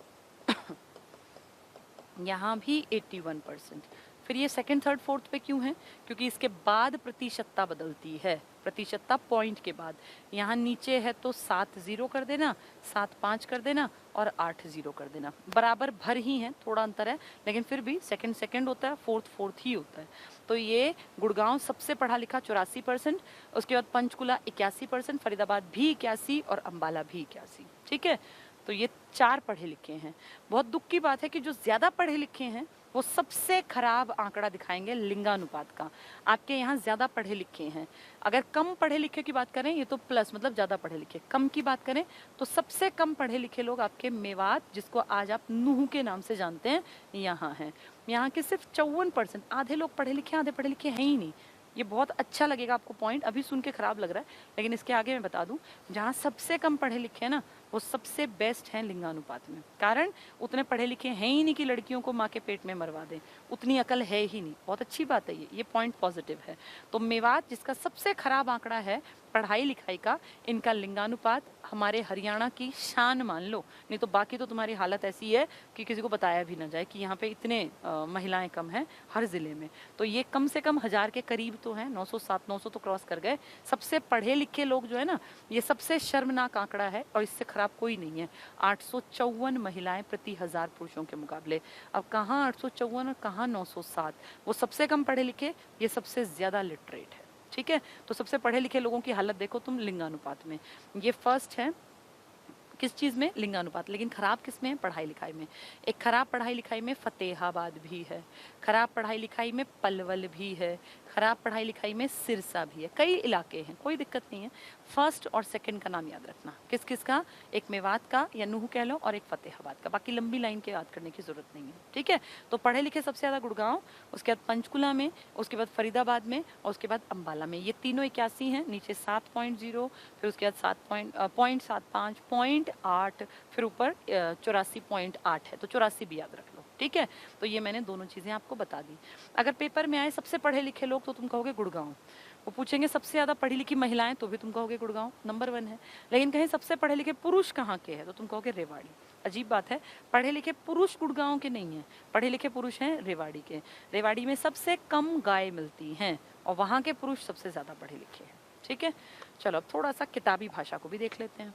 यहाँ भी 81%। फिर ये सेकंड, थर्ड, फोर्थ पे क्यों है, क्योंकि इसके बाद प्रतिशतता बदलती है, प्रतिशतता पॉइंट के बाद। यहाँ नीचे है तो 7 0 कर देना, 7 5 कर देना और 8 0 कर देना, बराबर भर ही हैं, थोड़ा अंतर है, लेकिन फिर भी सेकंड सेकंड होता है, फोर्थ फोर्थ ही होता है। तो ये गुड़गांव सबसे पढ़ा लिखा 84%, उसके बाद पंचकुला 81%, फरीदाबाद भी 81 और अंबाला भी 81, ठीक है। तो ये 4 पढ़े लिखे हैं। बहुत दुख की बात है कि जो ज़्यादा पढ़े लिखे हैं वो सबसे खराब आंकड़ा दिखाएंगे लिंगानुपात का। आपके यहाँ ज़्यादा पढ़े लिखे हैं। अगर कम पढ़े लिखे की बात करें, ये तो प्लस मतलब ज़्यादा पढ़े लिखे, कम की बात करें तो सबसे कम पढ़े लिखे लोग आपके मेवात, जिसको आज आप नूह के नाम से जानते हैं, यहाँ हैं। यहाँ के सिर्फ 54%, आधे लोग पढ़े लिखे, आधे पढ़े लिखे हैं ही नहीं। ये बहुत अच्छा लगेगा आपको पॉइंट, अभी सुन के खराब लग रहा है, लेकिन इसके आगे मैं बता दूं, जहाँ सबसे कम पढ़े लिखे हैं ना, वो सबसे बेस्ट हैं लिंगानुपात में। कारण उतने पढ़े लिखे हैं ही नहीं कि लड़कियों को माँ के पेट में मरवा दें, उतनी अकल है ही नहीं। बहुत अच्छी बात है, ये पॉइंट पॉजिटिव है। तो मेवात, जिसका सबसे खराब आंकड़ा है पढ़ाई लिखाई का, इनका लिंगानुपात हमारे हरियाणा की शान मान लो, नहीं तो बाकी तो तुम्हारी हालत ऐसी है कि किसी को बताया भी ना जाए कि यहाँ पे इतने महिलाएं कम हैं हर ज़िले में। तो ये कम से कम 1000 के करीब तो हैं, 907 900 तो क्रॉस कर गए। सबसे पढ़े लिखे लोग जो है ना, ये सबसे शर्मनाक आंकड़ा है और इससे खराब कोई नहीं है। 854 महिलाएं प्रति 1000 पुरुषों के मुकाबले। अब कहाँ 854 और कहाँ 907, वो सबसे कम पढ़े लिखे, ये सबसे ज़्यादा लिटरेट है, ठीक है। तो सबसे पढ़े लिखे लोगों की हालत देखो तुम लिंगानुपात में, ये फर्स्ट है किस चीज़ में, लिंगानुपात। लेकिन खराब किस में है, पढ़ाई लिखाई में। एक खराब पढ़ाई लिखाई में फतेहाबाद भी है, खराब पढ़ाई लिखाई में पलवल भी है, खराब पढ़ाई लिखाई में सिरसा भी है। कई इलाके हैं, कोई दिक्कत नहीं है। फर्स्ट और सेकंड का नाम याद रखना। किस किस का? एक मेवात का या नूह कह लो, और एक फतेहाबाद का। बाकी लंबी लाइन के याद करने की जरूरत नहीं है, ठीक है। तो पढ़े लिखे सबसे ज़्यादा गुड़गांव, उसके बाद पंचकुला में, उसके बाद फरीदाबाद में, और उसके बाद अम्बाला में। ये तीनों 81 हैं। नीचे 7.0, फिर उसके बाद 7.75, 0.8, फिर ऊपर 84.8 है। तो 84 भी याद रख लो, ठीक है। तो ये मैंने दोनों चीज़ें आपको बता दी। अगर पेपर में आए सबसे पढ़े लिखे लोग, तो तुम कहोगे गुड़गांव। वो पूछेंगे सबसे ज़्यादा पढ़ी लिखी महिलाएं, तो भी तुम कहोगे गुड़गांव नंबर 1 है। लेकिन कहीं सबसे पढ़े लिखे पुरुष कहाँ के हैं, तो तुम कहोगे रेवाड़ी। अजीब बात है, पढ़े लिखे पुरुष गुड़गांव के नहीं हैं, पढ़े लिखे पुरुष हैं रेवाड़ी के। रेवाड़ी में सबसे कम गाय मिलती हैं, और वहाँ के पुरुष सबसे ज़्यादा पढ़े लिखे हैं, ठीक है। चलो अब थोड़ा सा किताबी भाषा को भी देख लेते हैं।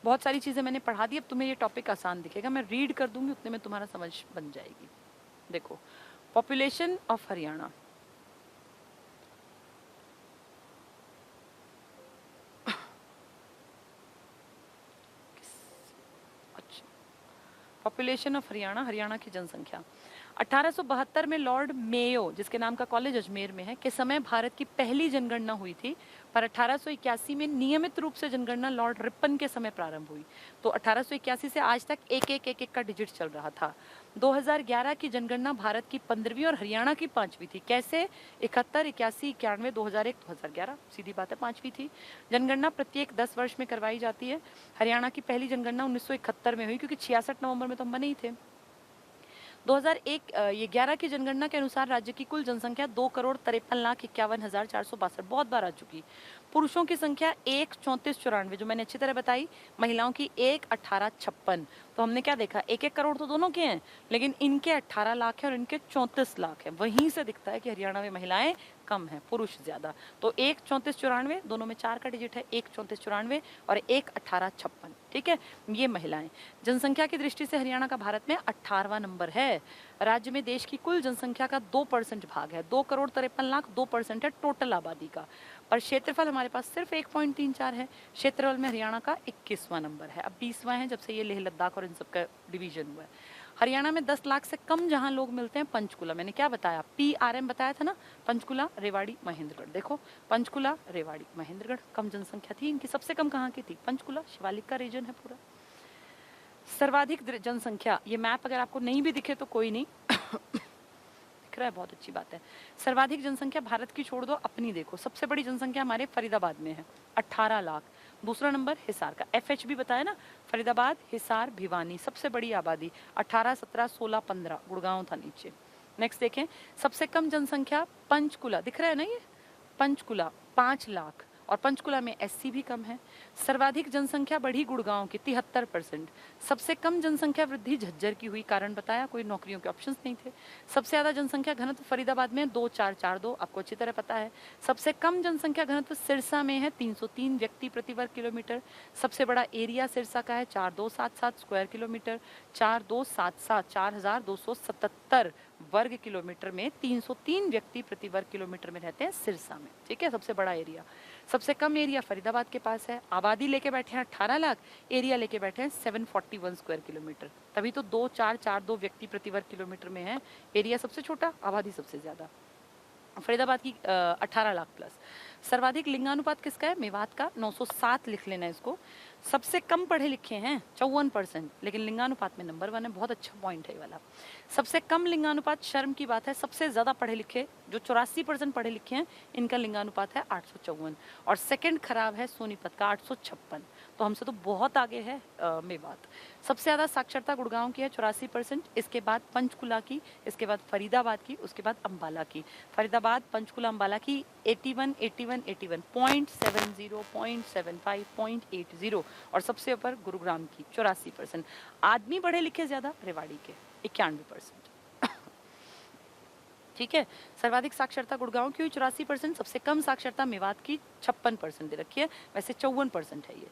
बहुत सारी चीज़ें मैंने पढ़ा दी, अब तुम्हें ये टॉपिक आसान दिखेगा। मैं रीड कर दूंगी, उतने में तुम्हारा समझ बन जाएगी। देखो, पॉपुलेशन ऑफ हरियाणा। अच्छा, पॉपुलेशन ऑफ हरियाणा, हरियाणा की जनसंख्या। 1872 में लॉर्ड मेयो, जिसके नाम का कॉलेज अजमेर में है, के समय भारत की पहली जनगणना हुई थी। पर 1881 में नियमित रूप से जनगणना लॉर्ड रिपन के समय प्रारंभ हुई। तो 1881 से आज तक एक एक का डिजिट चल रहा था। 2011 की जनगणना भारत की 15वीं और हरियाणा की 5वीं थी। कैसे? 71, 81, 91, 2001, 2011, सीधी बात है 5वीं थी। जनगणना प्रत्येक 10 वर्ष में करवाई जाती है। हरियाणा की पहली जनगणना 1971 में हुई, क्योंकि 66 नवंबर में तो हम बने ही थे। 2001 ये 11 की जनगणना के अनुसार राज्य की कुल जनसंख्या 2,53,51,462, बहुत बार आ चुकी। पुरुषों की संख्या 1,34,94, जो मैंने अच्छी तरह बताई। महिलाओं की 1,18,56। तो हमने क्या देखा, 1-1 करोड़ तो दोनों के हैं, लेकिन इनके 18 लाख है और इनके 34 लाख है। वहीं से दिखता है कि हरियाणा में महिलाएं कम है, पुरुष ज्यादा। तो 1,34,94, दोनों में 4 का डिजिट है, 1,34,94 और 1,18,56, ठीक है। ये महिलाएं। जनसंख्या की दृष्टि से हरियाणा का भारत में 18वां नंबर है। राज्य में देश की कुल जनसंख्या का 2% भाग है। 2,53,00,000 2% है टोटल आबादी का। पर क्षेत्रफल हमारे पास सिर्फ 1.34 है। क्षेत्रफल में हरियाणा का 21वां नंबर है। अब 20वां है, जब से ये लेह लद्दाख और इन सब का डिवीजन हुआ है। हरियाणा में 10 लाख से कम जहां लोग मिलते हैं, पंचकुला, मैंने क्या बताया, PRM बताया था ना, पंचकुला, रेवाड़ी, महेंद्रगढ़। देखो, पंचकुला, रेवाड़ी, महेंद्रगढ़, कम जनसंख्या थी इनकी। सबसे कम कहाँ की थी? पंचकुला, शिवालिक का रीजन है पूरा। सर्वाधिक जनसंख्या, ये मैप अगर आपको नहीं भी दिखे तो कोई नहीं दिख रहा है, बहुत अच्छी बात है। सर्वाधिक जनसंख्या भारत की छोड़ दो, अपनी देखो। सबसे बड़ी जनसंख्या हमारे फरीदाबाद में है, 18 लाख। दूसरा नंबर हिसार का, FH भी बताया ना, फरीदाबाद, हिसार, भिवानी, सबसे बड़ी आबादी 18, 17, 16, 15। गुड़गांव था नीचे। नेक्स्ट देखें, सबसे कम जनसंख्या पंचकुला, दिख रहा है ना ये, पंचकुला 5 लाख, और पंचकुला में SC भी कम है। सर्वाधिक जनसंख्या बढ़ी गुड़गांव की 73%। सबसे कम जनसंख्या वृद्धि झज्जर की हुई, कारण बताया, कोई नौकरियों के ऑप्शंस नहीं थे। सबसे ज्यादा जनसंख्या घनत्व फरीदाबाद में 2,442, आपको अच्छी तरह पता है। सबसे कम जनसंख्या घनत्व सिरसा में है, 303 व्यक्ति प्रति वर्ग किलोमीटर। सबसे बड़ा एरिया सिरसा का है 4,277 स्क्वायर किलोमीटर। 4,277 4,277 वर्ग किलोमीटर में 303 व्यक्ति प्रति वर्ग किलोमीटर में रहते हैं सिरसा में, ठीक है, सबसे बड़ा एरिया। सबसे कम एरिया फरीदाबाद के पास है। आबादी लेके बैठे हैं 18 लाख, एरिया लेके बैठे हैं 741 स्क्वायर किलोमीटर। तभी तो 2,442 व्यक्ति प्रति वर्ग किलोमीटर में है। एरिया सबसे छोटा, आबादी सबसे ज्यादा। फरीदाबाद की 18 लाख प्लस। सर्वाधिक लिंगानुपात किसका है? मेवात का, 907 लिख लेना इसको। सबसे कम पढ़े लिखे हैं 54%, लेकिन लिंगानुपात में नंबर 1 है। बहुत अच्छा पॉइंट है ये वाला। सबसे कम लिंगानुपात, शर्म की बात है, सबसे ज्यादा पढ़े लिखे जो 84% पढ़े लिखे हैं, इनका लिंगानुपात है 854। और सेकंड खराब है सोनीपत का 856। तो हमसे तो बहुत आगे है मेवात। सबसे ज्यादा साक्षरता गुड़गांव की है 84%, इसके बाद पंचकुला की, इसके बाद फरीदाबाद की, उसके बाद अम्बाला की। फरीदाबाद, पंचकुला, अम्बाला की 81, 81, 81, 0.70, 0.75, 0.80। और सबसे ऊपर गुरुग्राम की 84%। आदमी पढ़े लिखे ज्यादा रेवाड़ी के 91%, ठीक है। सर्वाधिक साक्षरता गुड़गांव की हुई 84%, सबसे कम साक्षरता मेवात की 56% दे रखी है, वैसे 54% है ये।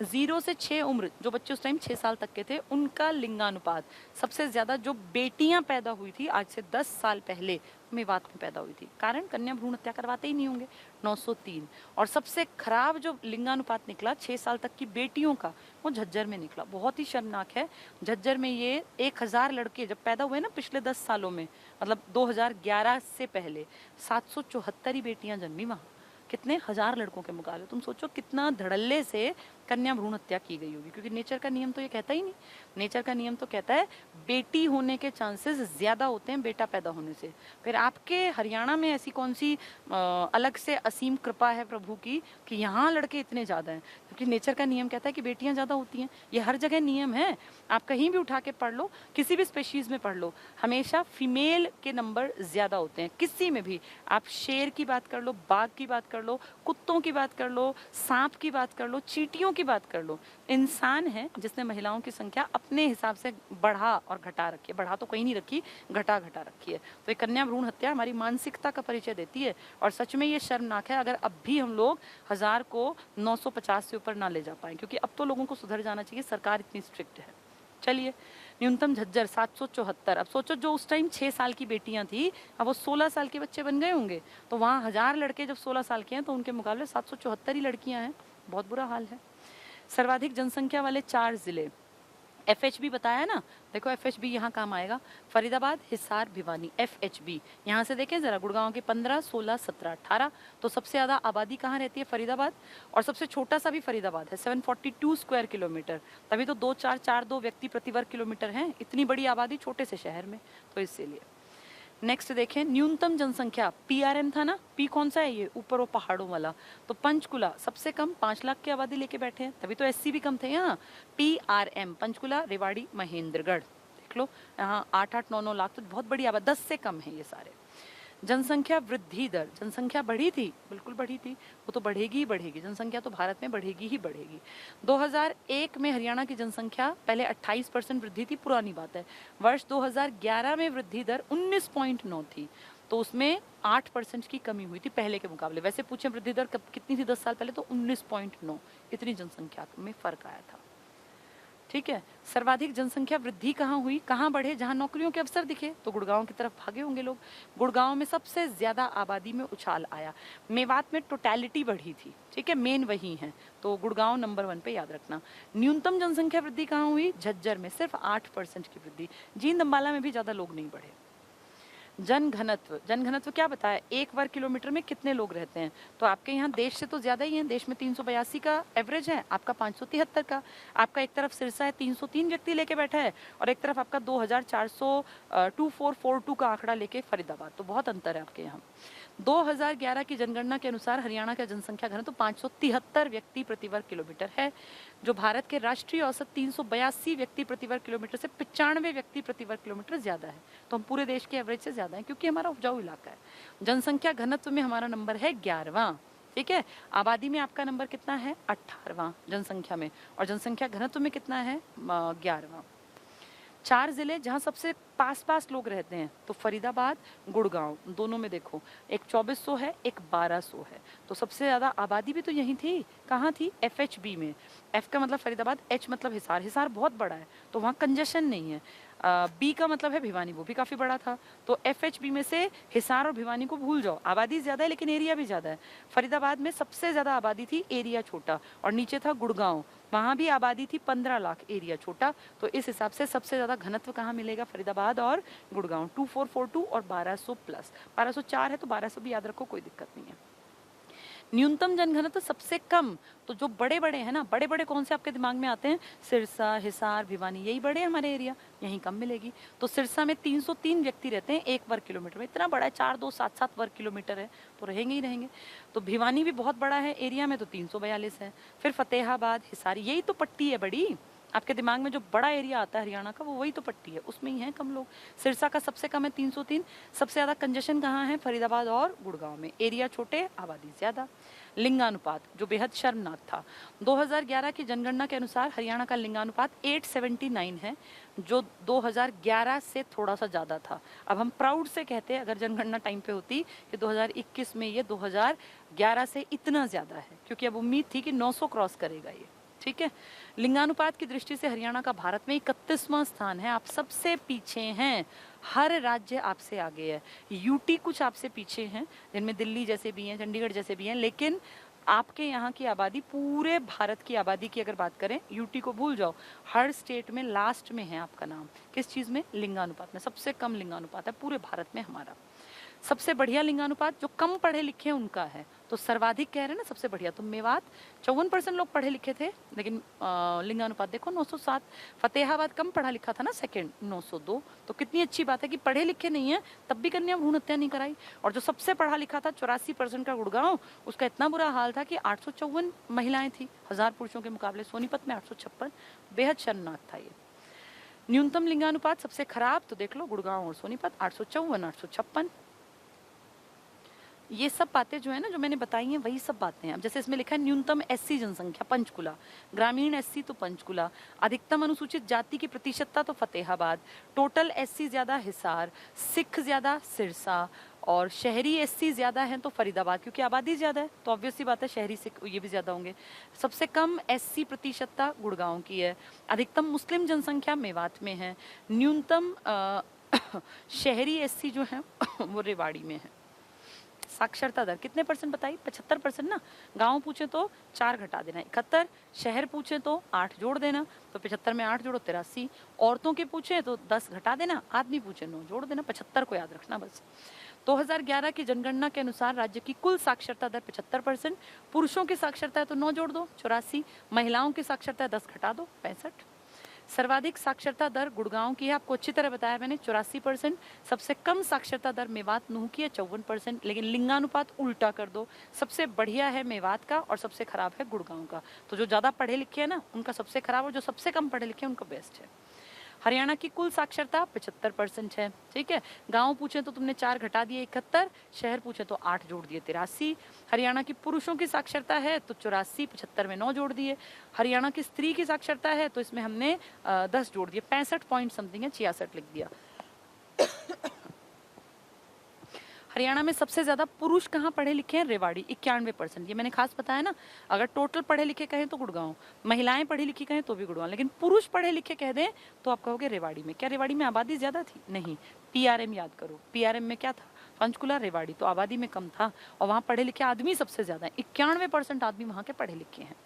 0 से 6 उम्र जो बच्चे उस टाइम 6 साल तक के थे उनका लिंगानुपात सबसे ज्यादा जो बेटियां पैदा हुई थी आज से 10 साल पहले मेवात में पैदा हुई थी। कारण कन्या भ्रूण हत्या करवाते ही नहीं होंगे, 903। और सबसे खराब जो लिंगानुपात निकला 6 साल तक की बेटियों का वो झज्जर में निकला। बहुत ही शर्मनाक है। झज्जर में ये 1000 लड़के जब पैदा हुए ना पिछले 10 सालों में, मतलब 2011 से पहले 774 ही बेटियां जन्मी वहां, कितने हजार लड़कों के मुकाबले। तुम सोचो कितना धड़ल्ले से कन्या भ्रूण हत्या की गई होगी, क्योंकि नेचर का नियम तो ये कहता ही नहीं। नेचर का नियम तो कहता है बेटी होने के चांसेस ज्यादा होते हैं बेटा पैदा होने से। फिर आपके हरियाणा में ऐसी कौन सी अलग से असीम कृपा है प्रभु की कि यहाँ लड़के इतने ज्यादा हैं, क्योंकि नेचर का नियम कहता है कि बेटियां ज्यादा होती हैं। ये हर जगह नियम है, आप कहीं भी उठा के पढ़ लो, किसी भी स्पेशीज में पढ़ लो, हमेशा फीमेल के नंबर ज्यादा होते हैं किसी में भी। आप शेर की बात कर लो, बाघ की बात कर लो, कुत्तों की बात कर लो, सांप की बात कर लो, चींटियों की बात कर लो। इंसान है जिसने महिलाओं की संख्या अपने हिसाब से बढ़ा और घटा रखी है। बढ़ा तो कहीं नहीं रखी, घटा घटा रखी है। तो ये कन्या भ्रूण हत्या हमारी मानसिकता का परिचय देती है। और सच में ये शर्मनाक है अगर अब भी हम लोग 1000 को 950 से ऊपर ना ले जा पाए, क्योंकि अब तो लोगों को सुधर जाना चाहिए, सरकार इतनी स्ट्रिक्ट है। चलिए, न्यूनतम झज्जर 774। अब सोचो जो उस टाइम 6 साल की बेटियां थी अब वो 16 साल के बच्चे बन गए होंगे। तो वहाँ 1000 लड़के जब 16 साल के हैं तो उनके मुकाबले 774 ही लड़कियां हैं। बहुत बुरा हाल है। सर्वाधिक जनसंख्या वाले 4 जिले, FHB बताया ना, देखो FHB यहाँ काम आएगा। फरीदाबाद, हिसार, भिवानी, FHB। यहाँ से देखें जरा, गुड़गांव के 15, 16, 17, 18। तो सबसे ज्यादा आबादी कहाँ रहती है? फरीदाबाद। और सबसे छोटा सा भी फरीदाबाद है, 742 स्क्वायर किलोमीटर। तभी तो 2442 व्यक्ति प्रति वर्ग किलोमीटर हैं। इतनी बड़ी आबादी छोटे से शहर में, तो इसीलिए। नेक्स्ट देखें, न्यूनतम जनसंख्या, PRM था ना, P कौन सा है? ये ऊपर वो पहाड़ों वाला। तो पंचकुला सबसे कम 5 लाख की आबादी लेके बैठे हैं, तभी तो SC भी कम थे यहाँ। PRM पंचकुला, रेवाड़ी, महेंद्रगढ़। देख लो यहाँ 8-8, 9-9 लाख, तो बहुत बड़ी आबादी, 10 से कम है ये सारे। जनसंख्या वृद्धि दर, जनसंख्या बढ़ी थी, बिल्कुल बढ़ी थी, वो तो बढ़ेगी ही बढ़ेगी। जनसंख्या तो भारत में बढ़ेगी ही बढ़ेगी। 2001 में हरियाणा की जनसंख्या पहले 28% वृद्धि थी, पुरानी बात है। वर्ष 2011 में वृद्धि दर 19.9 थी, तो उसमें 8% की कमी हुई थी पहले के मुकाबले। वैसे पूछे वृद्धि दर कितनी थी 10 साल पहले, तो 19.9, इतनी जनसंख्या में फर्क आया था। ठीक है। सर्वाधिक जनसंख्या वृद्धि कहाँ हुई, कहाँ बढ़े? जहाँ नौकरियों के अवसर दिखे, तो गुड़गांव की तरफ भागे होंगे लोग। गुड़गांव में सबसे ज्यादा आबादी में उछाल आया। मेवात में टोटलिटी बढ़ी थी, ठीक है, मेन वही है, तो गुड़गांव नंबर 1 पे याद रखना। न्यूनतम जनसंख्या वृद्धि कहाँ हुई? झज्जर में, सिर्फ 8% की वृद्धि। जींद अंबाला में भी ज्यादा लोग नहीं बढ़े। जन घनत्व, जन घनत्व क्या बताया? 1 वर्ग किलोमीटर में कितने लोग रहते हैं? तो आपके यहाँ देश से तो ज्यादा ही है, देश में 382 का एवरेज है, आपका 573 का। आपका एक तरफ सिरसा है 303 व्यक्ति लेके बैठा है, और एक तरफ आपका 2442 का आंकड़ा लेके फरीदाबाद। तो बहुत अंतर है आपके यहाँ। 2011 की जनगणना के अनुसार हरियाणा का जनसंख्या घनत्व 573 व्यक्ति प्रति वर्ग किलोमीटर है, जो भारत के राष्ट्रीय औसत 382 व्यक्ति प्रति वर्ग किलोमीटर से 95 व्यक्ति प्रति वर्ग किलोमीटर ज्यादा है। तो हम पूरे देश के एवरेज से ज्यादा है, क्योंकि हमारा उपजाऊ इलाका है। जनसंख्या घनत्व में हमारा नंबर है 11वां, ठीक है। आबादी में आपका नंबर कितना है? 18वां जनसंख्या में, और जनसंख्या घनत्व में कितना है? 11वां। 4 जिले जहाँ सबसे पास पास लोग रहते हैं, तो फरीदाबाद, गुड़गांव, दोनों में देखो, एक 2400 है, एक 1200 है। तो सबसे ज्यादा आबादी भी तो यही थी। कहाँ थी? FHB में। F का मतलब फरीदाबाद, H मतलब हिसार। हिसार बहुत बड़ा है, तो वहाँ कंजेशन नहीं है। B का मतलब है भिवानी, वो भी काफी बड़ा था। तो FHB में से हिसार और भिवानी को भूल जाओ, आबादी ज्यादा है लेकिन एरिया भी ज्यादा है। फरीदाबाद में सबसे ज्यादा आबादी थी, एरिया छोटा, और नीचे था गुड़गांव, वहां भी आबादी थी 15 लाख, एरिया छोटा। तो इस हिसाब से सबसे ज्यादा घनत्व कहाँ मिलेगा? फरीदाबाद और गुड़गांव। 2442 और 1200 प्लस, 1204 है तो 1200 भी याद रखो, कोई दिक्कत नहीं है। न्यूनतम जनघनत्व सबसे कम, तो जो बड़े बड़े हैं ना, बड़े बड़े कौन से आपके दिमाग में आते हैं? सिरसा, हिसार, भिवानी, यही बड़े हमारे एरिया, यहीं कम मिलेगी। तो सिरसा में 303 व्यक्ति रहते हैं 1 वर्ग किलोमीटर में, इतना बड़ा है, 4, 2, 7, 7 वर्ग किलोमीटर है, तो रहेंगे ही रहेंगे। तो भिवानी भी बहुत बड़ा है एरिया में, तो 342 है। फिर फतेहाबाद, हिसार, यही तो पट्टी है बड़ी। आपके दिमाग में जो बड़ा एरिया आता है हरियाणा का, वो वही तो पट्टी है, उसमें ही है कम लोग। सिरसा का सबसे कम है 303। सबसे ज्यादा कंजेशन कहाँ है? फरीदाबाद और गुड़गांव में, एरिया छोटे, आबादी ज्यादा। लिंगानुपात जो बेहद शर्मनाक था, 2011 की जनगणना के अनुसार हरियाणा का लिंगानुपात 879 है, जो 2011 से थोड़ा सा ज्यादा था। अब हम प्राउड से कहते हैं, अगर जनगणना टाइम पे होती कि 2021 में ये 2011 से इतना ज्यादा है, क्योंकि अब उम्मीद थी कि 900 क्रॉस करेगा ये। ठीक है। लिंगानुपात की दृष्टि से हरियाणा का भारत में 31वां स्थान है। आप सबसे पीछे हैं, हर राज्य आपसे आगे है। यूटी कुछ आपसे पीछे हैं, जिनमें दिल्ली जैसे भी हैं, चंडीगढ़ जैसे भी हैं, लेकिन आपके यहाँ की आबादी, पूरे भारत की आबादी की अगर बात करें, यूटी को भूल जाओ, हर स्टेट में लास्ट में है आपका नाम। किस चीज़ में? लिंगानुपात में। सबसे कम लिंगानुपात है पूरे भारत में हमारा। सबसे बढ़िया लिंगानुपात जो कम पढ़े लिखे हैं उनका है, तो सर्वाधिक कह रहे हैं ना सबसे बढ़िया, तो मेवात 54% लोग पढ़े लिखे थे, लेकिन लिंगानुपात देखो 907। फतेहाबाद कम पढ़ा लिखा था ना, सेकंड 902। तो कितनी अच्छी बात है कि पढ़े लिखे नहीं है तब भी कन्या भ्रूण हत्या नहीं कराई। और जो सबसे पढ़ा लिखा था 84% का गुड़गांव, उसका इतना बुरा हाल था कि 854 महिलाएं थी 1000 पुरुषों के मुकाबले। सोनीपत में 856, बेहद शर्मनाक था ये। न्यूनतम लिंगानुपात सबसे खराब तो देख लो गुड़गांव और सोनीपत, 854, 856। ये सब बातें जो है ना, जो मैंने बताई हैं, वही सब बातें हैं। अब जैसे इसमें लिखा है न्यूनतम एससी जनसंख्या पंचकुला, ग्रामीण एससी तो पंचकुला, अधिकतम अनुसूचित जाति की प्रतिशतता तो फतेहाबाद, टोटल एससी ज्यादा हिसार, सिख ज्यादा सिरसा, और शहरी एससी ज्यादा है तो फरीदाबाद, क्योंकि आबादी ज्यादा है तो ऑब्वियस सी बात है शहरी सिख ये भी ज्यादा होंगे। सबसे कम एससी प्रतिशतता गुड़गांव की है। अधिकतम मुस्लिम जनसंख्या मेवात में है। न्यूनतम शहरी एससी जो है वो रेवाड़ी में है। साक्षरता दर कितने परसेंट बताई? 75% ना। गांव पूछे तो 4 घटा देना 71, शहर पूछे तो 8 जोड़ देना, तो 75 में 8 जोड़ो 83। औरतों के पूछे तो 10 घटा देना, आदमी पूछे 9 जोड़ देना, 75 को याद रखना बस। 2011 की जनगणना के अनुसार राज्य की कुल साक्षरता दर 75%। पुरुषों की साक्षरता है तो 9 जोड़ दो 84, महिलाओं की साक्षरता है 10 घटा दो 65। सर्वाधिक साक्षरता दर गुड़गांव की है, आपको अच्छी तरह बताया मैंने, 84%। सबसे कम साक्षरता दर मेवात नूह की है 54%। लेकिन लिंगानुपात उल्टा कर दो, सबसे बढ़िया है मेवात का और सबसे खराब है गुड़गांव का। तो जो ज्यादा पढ़े लिखे हैं ना उनका सबसे खराब, और जो सबसे कम पढ़े लिखे हैं उनका बेस्ट है। हरियाणा की कुल साक्षरता 75% है। ठीक है। गांव पूछे तो तुमने 4 घटा दिए 71, शहर पूछे तो 8 जोड़ दिए 83। हरियाणा की पुरुषों की साक्षरता है तो 84, 75 में 9 जोड़ दिए। हरियाणा की स्त्री की साक्षरता है तो इसमें हमने 10 जोड़ दिए, 65 पॉइंट समथिंग है, 66 लिख दिया। हरियाणा में सबसे ज्यादा पुरुष कहाँ पढ़े लिखे हैं? रेवाड़ी 91%। ये मैंने खास बताया ना, अगर टोटल पढ़े लिखे कहें तो गुड़गांव, महिलाएं पढ़ी लिखी कहें तो भी गुड़गांव, लेकिन पुरुष पढ़े लिखे कह दें तो आप कहोगे रेवाड़ी में। क्या रेवाड़ी में आबादी ज्यादा थी? नहीं। पीआरएम याद करो, पीआरएम में क्या था? पंचकुला रेवाड़ी, तो आबादी में कम था और वहाँ पढ़े लिखे आदमी सबसे ज्यादा है, 91% आदमी वहाँ के पढ़े लिखे हैं।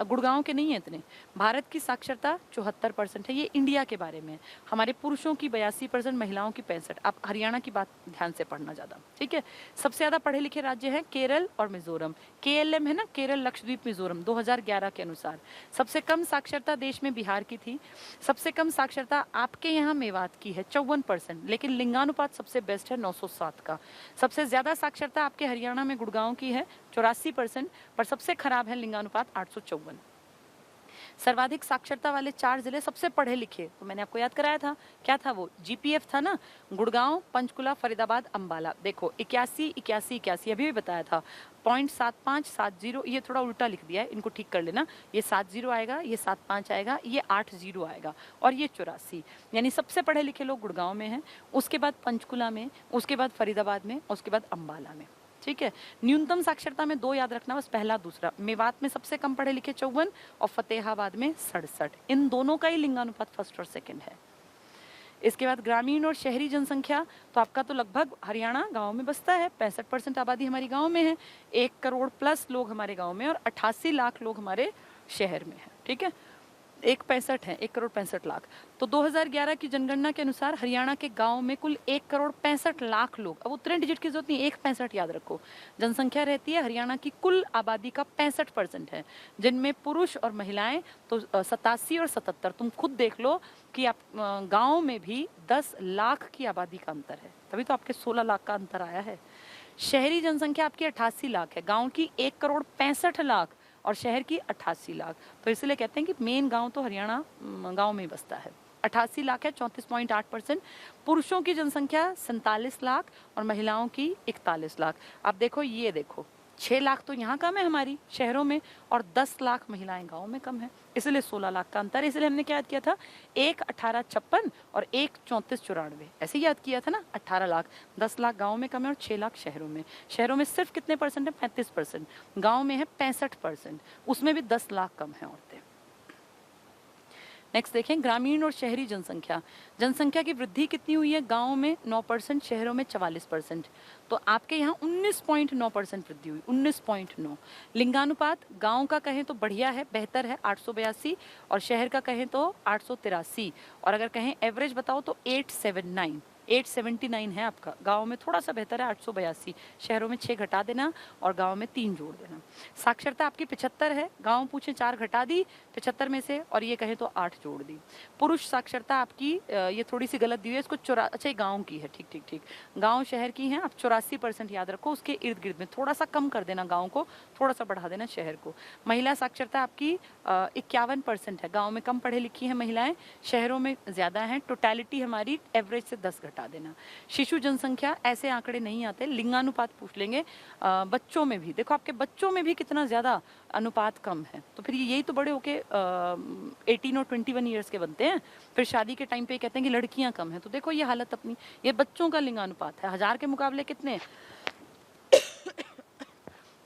गुड़गांव के नहीं है इतने। भारत की साक्षरता 74% है, ये इंडिया के बारे में। हमारे पुरुषों की 82%, महिलाओं की 65%। आप हरियाणा की बात ध्यान से पढ़ना ज्यादा, ठीक है। सबसे ज्यादा पढ़े लिखे राज्य हैं केरल और मिजोरम। केएलएम है ना, केरल लक्षद्वीप मिजोरम, 2011 के अनुसार। सबसे कम साक्षरता देश में बिहार की थी। सबसे कम साक्षरता आपके यहाँ मेवात की है 54%, लेकिन लिंगानुपात सबसे बेस्ट है 907 का। सबसे ज्यादा साक्षरता आपके हरियाणा में गुड़गांव की है 84%, पर सबसे खराब है लिंगानुपात 854। सर्वाधिक साक्षरता वाले 4 जिले सबसे पढ़े लिखे, तो मैंने आपको याद कराया था, क्या था वो? जीपीएफ था ना, गुड़गांव, पंचकुला, फरीदाबाद, अंबाला। देखो 81, 81, 81 अभी भी बताया था। 0.7570, ये थोड़ा उल्टा लिख दिया है, इनको ठीक कर लेना। ये 70 आएगा, ये 75 आएगा, ये 80 आएगा, और ये 84। यानी सबसे पढ़े लिखे लोग गुड़गांव में हैं, उसके बाद पंचकुला में, उसके बाद फरीदाबाद में, उसके बाद अंबाला में। ठीक है। न्यूनतम साक्षरता में 2 याद रखना बस, पहला दूसरा। मेवात में सबसे कम पढ़े लिखे 54 और फतेहाबाद में 67। इन दोनों का ही लिंगानुपात फर्स्ट और सेकंड है। इसके बाद ग्रामीण और शहरी जनसंख्या, तो आपका तो लगभग हरियाणा गांव में बसता है, 65% आबादी हमारी गांव में है, 1 करोड़ प्लस लोग हमारे गांव में, और 88 लाख लोग हमारे शहर में है। ठीक है। 1 है, 1 करोड़ 65 लाख। तो 2011 की जनगणना के अनुसार हरियाणा के गांव में कुल 1 करोड़ 65 लाख लोग, अब उतने डिजिट की जरूरत नहीं, 165 याद रखो, जनसंख्या रहती है। हरियाणा की कुल आबादी का 65% है, जिनमें पुरुष और महिलाएं तो 87 और 77। तुम खुद देख लो कि आप गांव में भी 10 लाख की आबादी का अंतर है, तभी तो आपके 16 लाख का अंतर आया है। शहरी जनसंख्या आपकी 88 लाख है, गाँव की 1 करोड़ 65 लाख और शहर की 88 लाख। तो इसलिए कहते हैं कि मेन गांव तो हरियाणा गांव में ही बसता है। 88 लाख है, 34.8%। पुरुषों की जनसंख्या 47 लाख और महिलाओं की 41 लाख। अब देखो, ये देखो 6 लाख तो यहाँ कम है हमारी शहरों में, और 10 लाख महिलाएं गांव में कम है, इसलिए 16 लाख का अंतर। इसलिए हमने क्या याद किया था? 1 1856 और 1 3494, ऐसे ही याद किया था ना। 18 लाख, 10 लाख गांव में कम है और 6 लाख शहरों में। शहरों में सिर्फ कितने परसेंट है? 35%। गांव में है 65%, उसमें भी 10 लाख कम है औरतें। नेक्स्ट देखें, ग्रामीण और शहरी जनसंख्या। जनसंख्या की वृद्धि कितनी हुई है? गाँव में 9%, शहरों में 44%। तो आपके यहाँ 19.9% वृद्धि हुई, 19.9। लिंगानुपात गांव का कहें तो बढ़िया है, बेहतर है, 882, और शहर का कहें तो 883, और अगर कहें एवरेज बताओ तो 879 है आपका। गांव में थोड़ा सा बेहतर है, 882, शहरों में 6 घटा देना और गांव में 3 जोड़ देना। साक्षरता आपकी 75 है, गांव पूछे 4 घटा दी 75 में से, और ये कहें तो 8 जोड़ दी। पुरुष साक्षरता आपकी ये थोड़ी सी गलत दी हुई है, इसको अच्छा गाँव की है, ठीक ठीक ठीक, गाँव शहर की है। आप 84% याद रखो, उसके इर्द गिर्द में थोड़ा सा कम कर देना गाँव को, थोड़ा सा बढ़ा देना शहर को। महिला साक्षरता आपकी 51% है, गाँव में कम पढ़े लिखी हैं महिलाएं, शहरों में ज़्यादा हैं। टोटलिटी हमारी एवरेज से 10 घटा देना। शिशु जनसंख्या, ऐसे आंकड़े नहीं आते, लिंगानुपात पूछ लेंगे। बच्चों में भी देखो, आपके बच्चों में भी कितना ज़्यादा अनुपात कम है, तो फिर यही तो बड़े होके 18 और 21 ईयर्स के बनते हैं। फिर शादी के टाइम पे कहते हैं कि लड़कियां कम हैं, तो देखो ये हालत अपनी, ये बच्चों का लिंगानुपात है। 1000 के मुकाबले कितने?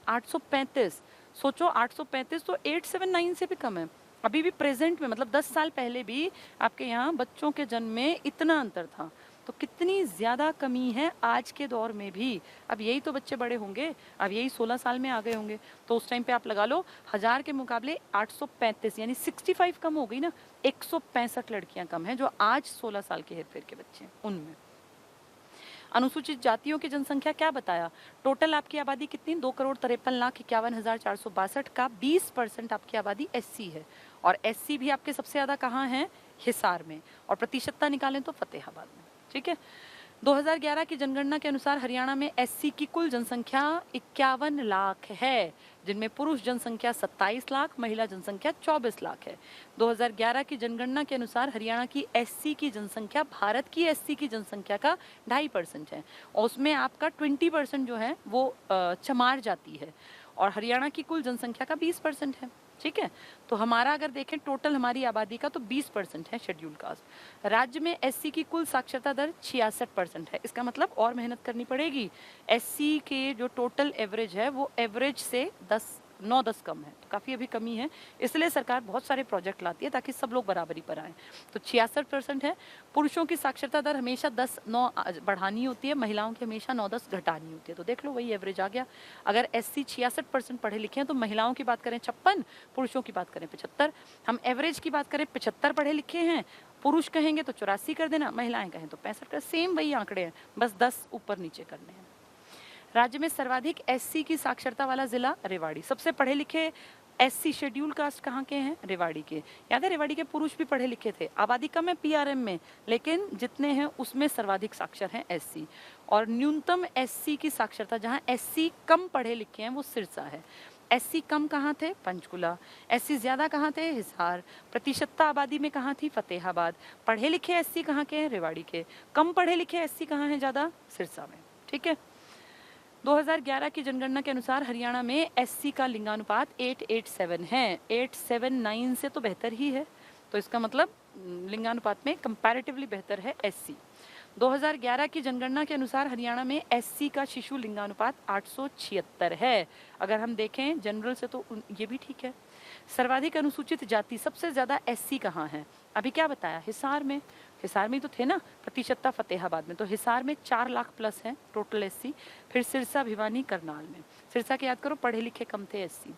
835। सोचो 835 तो 879 से भी कम है। अभी भी प्रेजेंट में, मतलब 10 साल पहले भी आपके यहाँ बच्चों के जन्म में इतना अंतर था, तो कितनी ज़्यादा कमी है आज के दौर में भी। अब यही तो बच्चे बड़े होंगे, अब यही 16 साल में आ गए होंगे, तो उस टाइम पे आप लगा लो 1000 के मुकाबले 835, यानी 65 कम हो गई ना। 165 लड़कियां कम हैं जो आज 16 साल के हेरफेर के बच्चे हैं उनमें। अनुसूचित जातियों की जनसंख्या क्या बताया? टोटल आपकी आबादी कितनी? 2,53,51,462 का 20% आपकी आबादी एससी है, और एससी भी आपके सबसे ज्यादा कहाँ है? हिसार में, और प्रतिशतता निकालें तो फतेहाबाद में। ठीक है। 2011 की जनगणना के अनुसार हरियाणा में एससी की कुल जनसंख्या 51 लाख है, जिनमें पुरुष जनसंख्या 27 लाख, महिला जनसंख्या 24 लाख है। 2011 की जनगणना के अनुसार हरियाणा की एससी की जनसंख्या भारत की एससी की जनसंख्या का 2.5% है, और उसमें आपका 20% जो है वो चमार जाति है, और हरियाणा की कुल जनसंख्या का 20% है। ठीक है, तो हमारा अगर देखें टोटल हमारी आबादी का तो 20% है शेड्यूल कास्ट। राज्य में एससी की कुल साक्षरता दर 66% है, इसका मतलब और मेहनत करनी पड़ेगी। एससी के जो टोटल एवरेज है वो एवरेज से 9-10 कम है, तो काफ़ी अभी कमी है, इसलिए सरकार बहुत सारे प्रोजेक्ट लाती है ताकि सब लोग बराबरी पर आए। तो 66% है। पुरुषों की साक्षरता दर हमेशा 10-9 बढ़ानी होती है, महिलाओं की हमेशा 9-10 घटानी होती है, तो देख लो वही एवरेज आ गया। अगर एससी 66% पढ़े लिखे हैं तो महिलाओं की बात करें 56, पुरुषों की बात करें 75। हम एवरेज की बात करें 75 पढ़े लिखे हैं, पुरुष कहेंगे तो 84 कर देना, महिलाएं कहें तो 65 कर, सेम वही आंकड़े हैं, बस 10 ऊपर नीचे करने हैं। राज्य में सर्वाधिक एससी की साक्षरता वाला जिला रेवाड़ी। सबसे पढ़े लिखे एससी शेड्यूल कास्ट कहाँ के हैं? रेवाड़ी के। याद है रेवाड़ी के पुरुष भी पढ़े लिखे थे, आबादी कम है पीआरएम में, लेकिन जितने हैं उसमें सर्वाधिक साक्षर हैं एससी। और न्यूनतम एससी की साक्षरता, जहाँ एससी कम पढ़े लिखे हैं, वो सिरसा है। एससी कम कहाँ थे? पंचकुला। एससी ज्यादा कहाँ थे? हिसार। प्रतिशतता आबादी में कहाँ थी? फतेहाबाद। पढ़े लिखे एससी कहाँ के हैं? रेवाड़ी के। कम पढ़े लिखे एससी कहाँ हैं ज्यादा? सिरसा में। ठीक है। 2011 की जनगणना के अनुसार हरियाणा में एससी का लिंगानुपात 887 है, 879 से तो बेहतर ही है, तो इसका मतलब लिंगानुपात में कंपैरेटिवली बेहतर है एससी। 2011 की जनगणना के अनुसार हरियाणा में एससी का शिशु लिंगानुपात 876 है। अगर हम देखें जनरल से तो ये भी ठीक है। सर्वाधिक अनुसूचित जाति, सबसे ज्यादा एससी कहाँ है? अभी क्या बताया? हिसार में। हिसार में तो थे ना, प्रतिशतता फतेहाबाद में, तो हिसार में 4 लाख प्लस है टोटल एससी। फिर सिरसा, भिवानी, करनाल में। सिरसा के याद करो पढ़े लिखे कम थे एससी।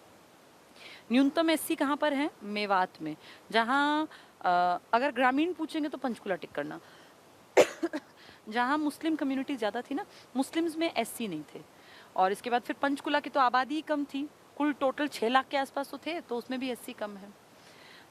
न्यूनतम एससी कहाँ पर है? मेवात में। जहाँ अगर ग्रामीण पूछेंगे तो पंचकुला टिक करना। जहाँ मुस्लिम कम्युनिटी ज़्यादा थी ना, मुस्लिम्स में एससी नहीं थे। और इसके बाद फिर पंचकुला की तो आबादी कम थी, कुल टोटल 6 लाख के आसपास तो थे, तो उसमें भी एससी कम है।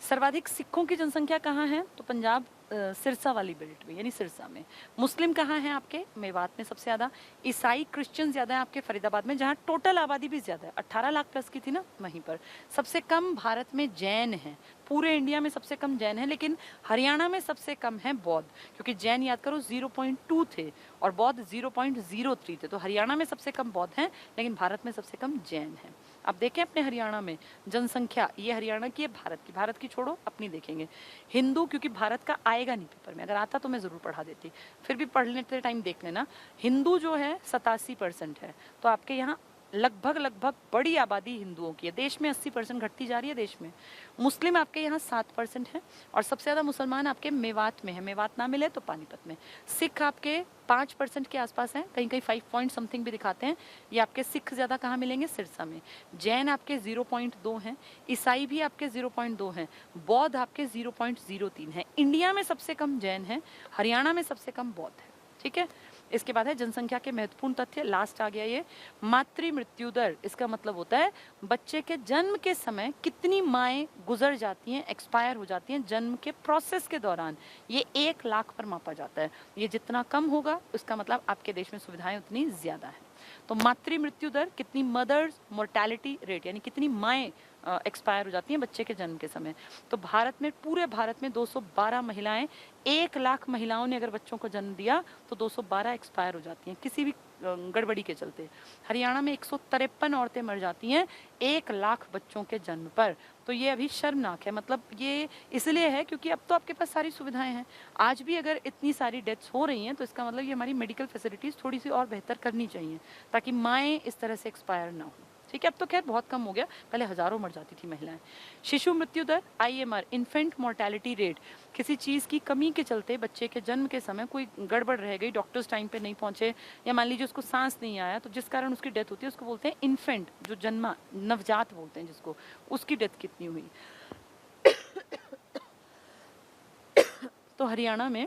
सर्वाधिक सिखों की जनसंख्या कहाँ है? तो पंजाब सिरसा वाली बेल्ट में, यानी सिरसा में। मुस्लिम कहाँ हैं आपके? मेवात में सबसे ज़्यादा। ईसाई क्रिश्चियन ज़्यादा है आपके फरीदाबाद में, जहाँ टोटल आबादी भी ज़्यादा है, 18 लाख प्लस की थी ना, वहीं पर। सबसे कम भारत में जैन है, पूरे इंडिया में सबसे कम जैन है, लेकिन हरियाणा में सबसे कम है बौद्ध, क्योंकि जैन याद करो 0.2 थे और बौद्ध 0.03 थे, तो हरियाणा में सबसे कम बौद्ध हैं, लेकिन भारत में सबसे कम जैन है। अब देखें अपने हरियाणा में जनसंख्या, ये हरियाणा की है, भारत की छोड़ो, अपनी देखेंगे। हिंदू, क्योंकि भारत का आएगा नहीं पेपर में, अगर आता तो मैं ज़रूर पढ़ा देती, फिर भी पढ़ लेते टाइम देख लेना। हिंदू जो है 87% है, तो आपके यहाँ लगभग बड़ी आबादी हिंदुओं की है। देश में 80% घटती जा रही है देश में। मुस्लिम आपके यहाँ 7% है और सबसे ज़्यादा मुसलमान आपके मेवात में है। मेवात ना मिले तो पानीपत में। सिख आपके 5% के आसपास हैं, कहीं कहीं 5 पॉइंट समथिंग भी दिखाते हैं। ये आपके सिख ज़्यादा कहाँ मिलेंगे? सिरसा में। जैन आपके 0.2 हैं, ईसाई भी आपके 0.2 हैं, बौद्ध आपके 0.03 है। इंडिया में सबसे कम जैन है, हरियाणा में सबसे कम बौद्ध है। ठीक है, इसके बाद है जनसंख्या के महत्वपूर्ण तथ्य, लास्ट आ गया ये, मातृ मृत्यु दर। इसका मतलब होता है बच्चे के जन्म के समय कितनी माएँ गुजर जाती हैं, एक्सपायर हो जाती हैं जन्म के प्रोसेस के दौरान। ये 1 लाख पर मापा जाता है। ये जितना कम होगा उसका मतलब आपके देश में सुविधाएं उतनी ज़्यादा है। तो मातृ मृत्यु दर कितनी, मदर्स मोर्टेलिटी रेट, यानी कितनी माएँ एक्सपायर हो जाती हैं बच्चे के जन्म के समय। तो भारत में, पूरे भारत में 212 महिलाएं, 1 लाख महिलाओं ने अगर बच्चों को जन्म दिया तो 212 एक्सपायर हो जाती हैं किसी भी गड़बड़ी के चलते। हरियाणा में 153 औरतें मर जाती हैं 1 लाख बच्चों के जन्म पर। तो ये अभी शर्मनाक है। मतलब ये इसलिए है क्योंकि अब तो आपके पास सारी सुविधाएं हैं। आज भी अगर इतनी सारी डेथ्स हो रही हैं तो इसका मतलब ये हमारी मेडिकल फैसिलिटीज़ थोड़ी सी और बेहतर करनी चाहिए ताकि माएँ इस तरह से एक्सपायर ना हो। ठीक है, अब तो खैर बहुत कम हो गया, पहले हजारों मर जाती थी महिलाएं। शिशु मृत्यु दर, IMR, इन्फेंट मोर्टेलिटी रेट, किसी चीज़ की कमी के चलते बच्चे के जन्म के समय कोई गड़बड़ रह गई, डॉक्टर्स टाइम पे नहीं पहुंचे, या मान लीजिए उसको सांस नहीं आया तो जिस कारण उसकी डेथ होती है उसको बोलते हैं इन्फेंट, जो जन्मा, नवजात बोलते हैं जिसको, उसकी डेथ कितनी हुई। तो हरियाणा में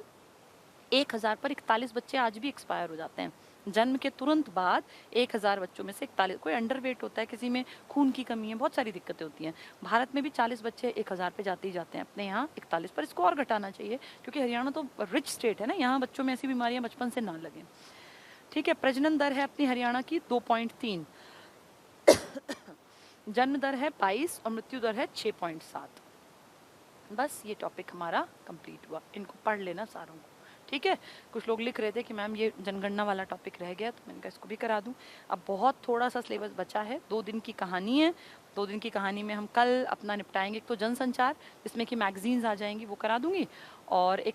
1000 पर 41 बच्चे आज भी एक्सपायर हो जाते हैं। जन्म के तुरंत बाद 1000 बच्चों में से 41, कोई अंडरवेट होता है, किसी में खून की कमी है, बहुत सारी दिक्कतें होती हैं। भारत में भी 40 बच्चे 1000 पे जाते ही जाते हैं, अपने यहाँ 41 पर। इसको और घटाना चाहिए क्योंकि हरियाणा तो रिच स्टेट है ना, यहाँ बच्चों में ऐसी बीमारियां बचपन से ना लगें। ठीक है, प्रजनन दर है अपनी हरियाणा की 2.3, जन्म दर है 22 और मृत्यु दर है 6.7। बस ये टॉपिक हमारा कंप्लीट हुआ। इनको पढ़ लेना सारों को। ठीक है, कुछ लोग लिख रहे थे कि मैम ये जनगणना वाला टॉपिक रह गया, तो मैंने कहा इसको भी करा दूं। अब बहुत थोड़ा सा सिलेबस बचा है, 2 दिन की कहानी है। 2 दिन की कहानी में हम कल अपना निपटाएंगे। एक तो जनसंचार, जिसमें कि मैगजीन्स आ जाएंगी, वो करा दूंगी, और एक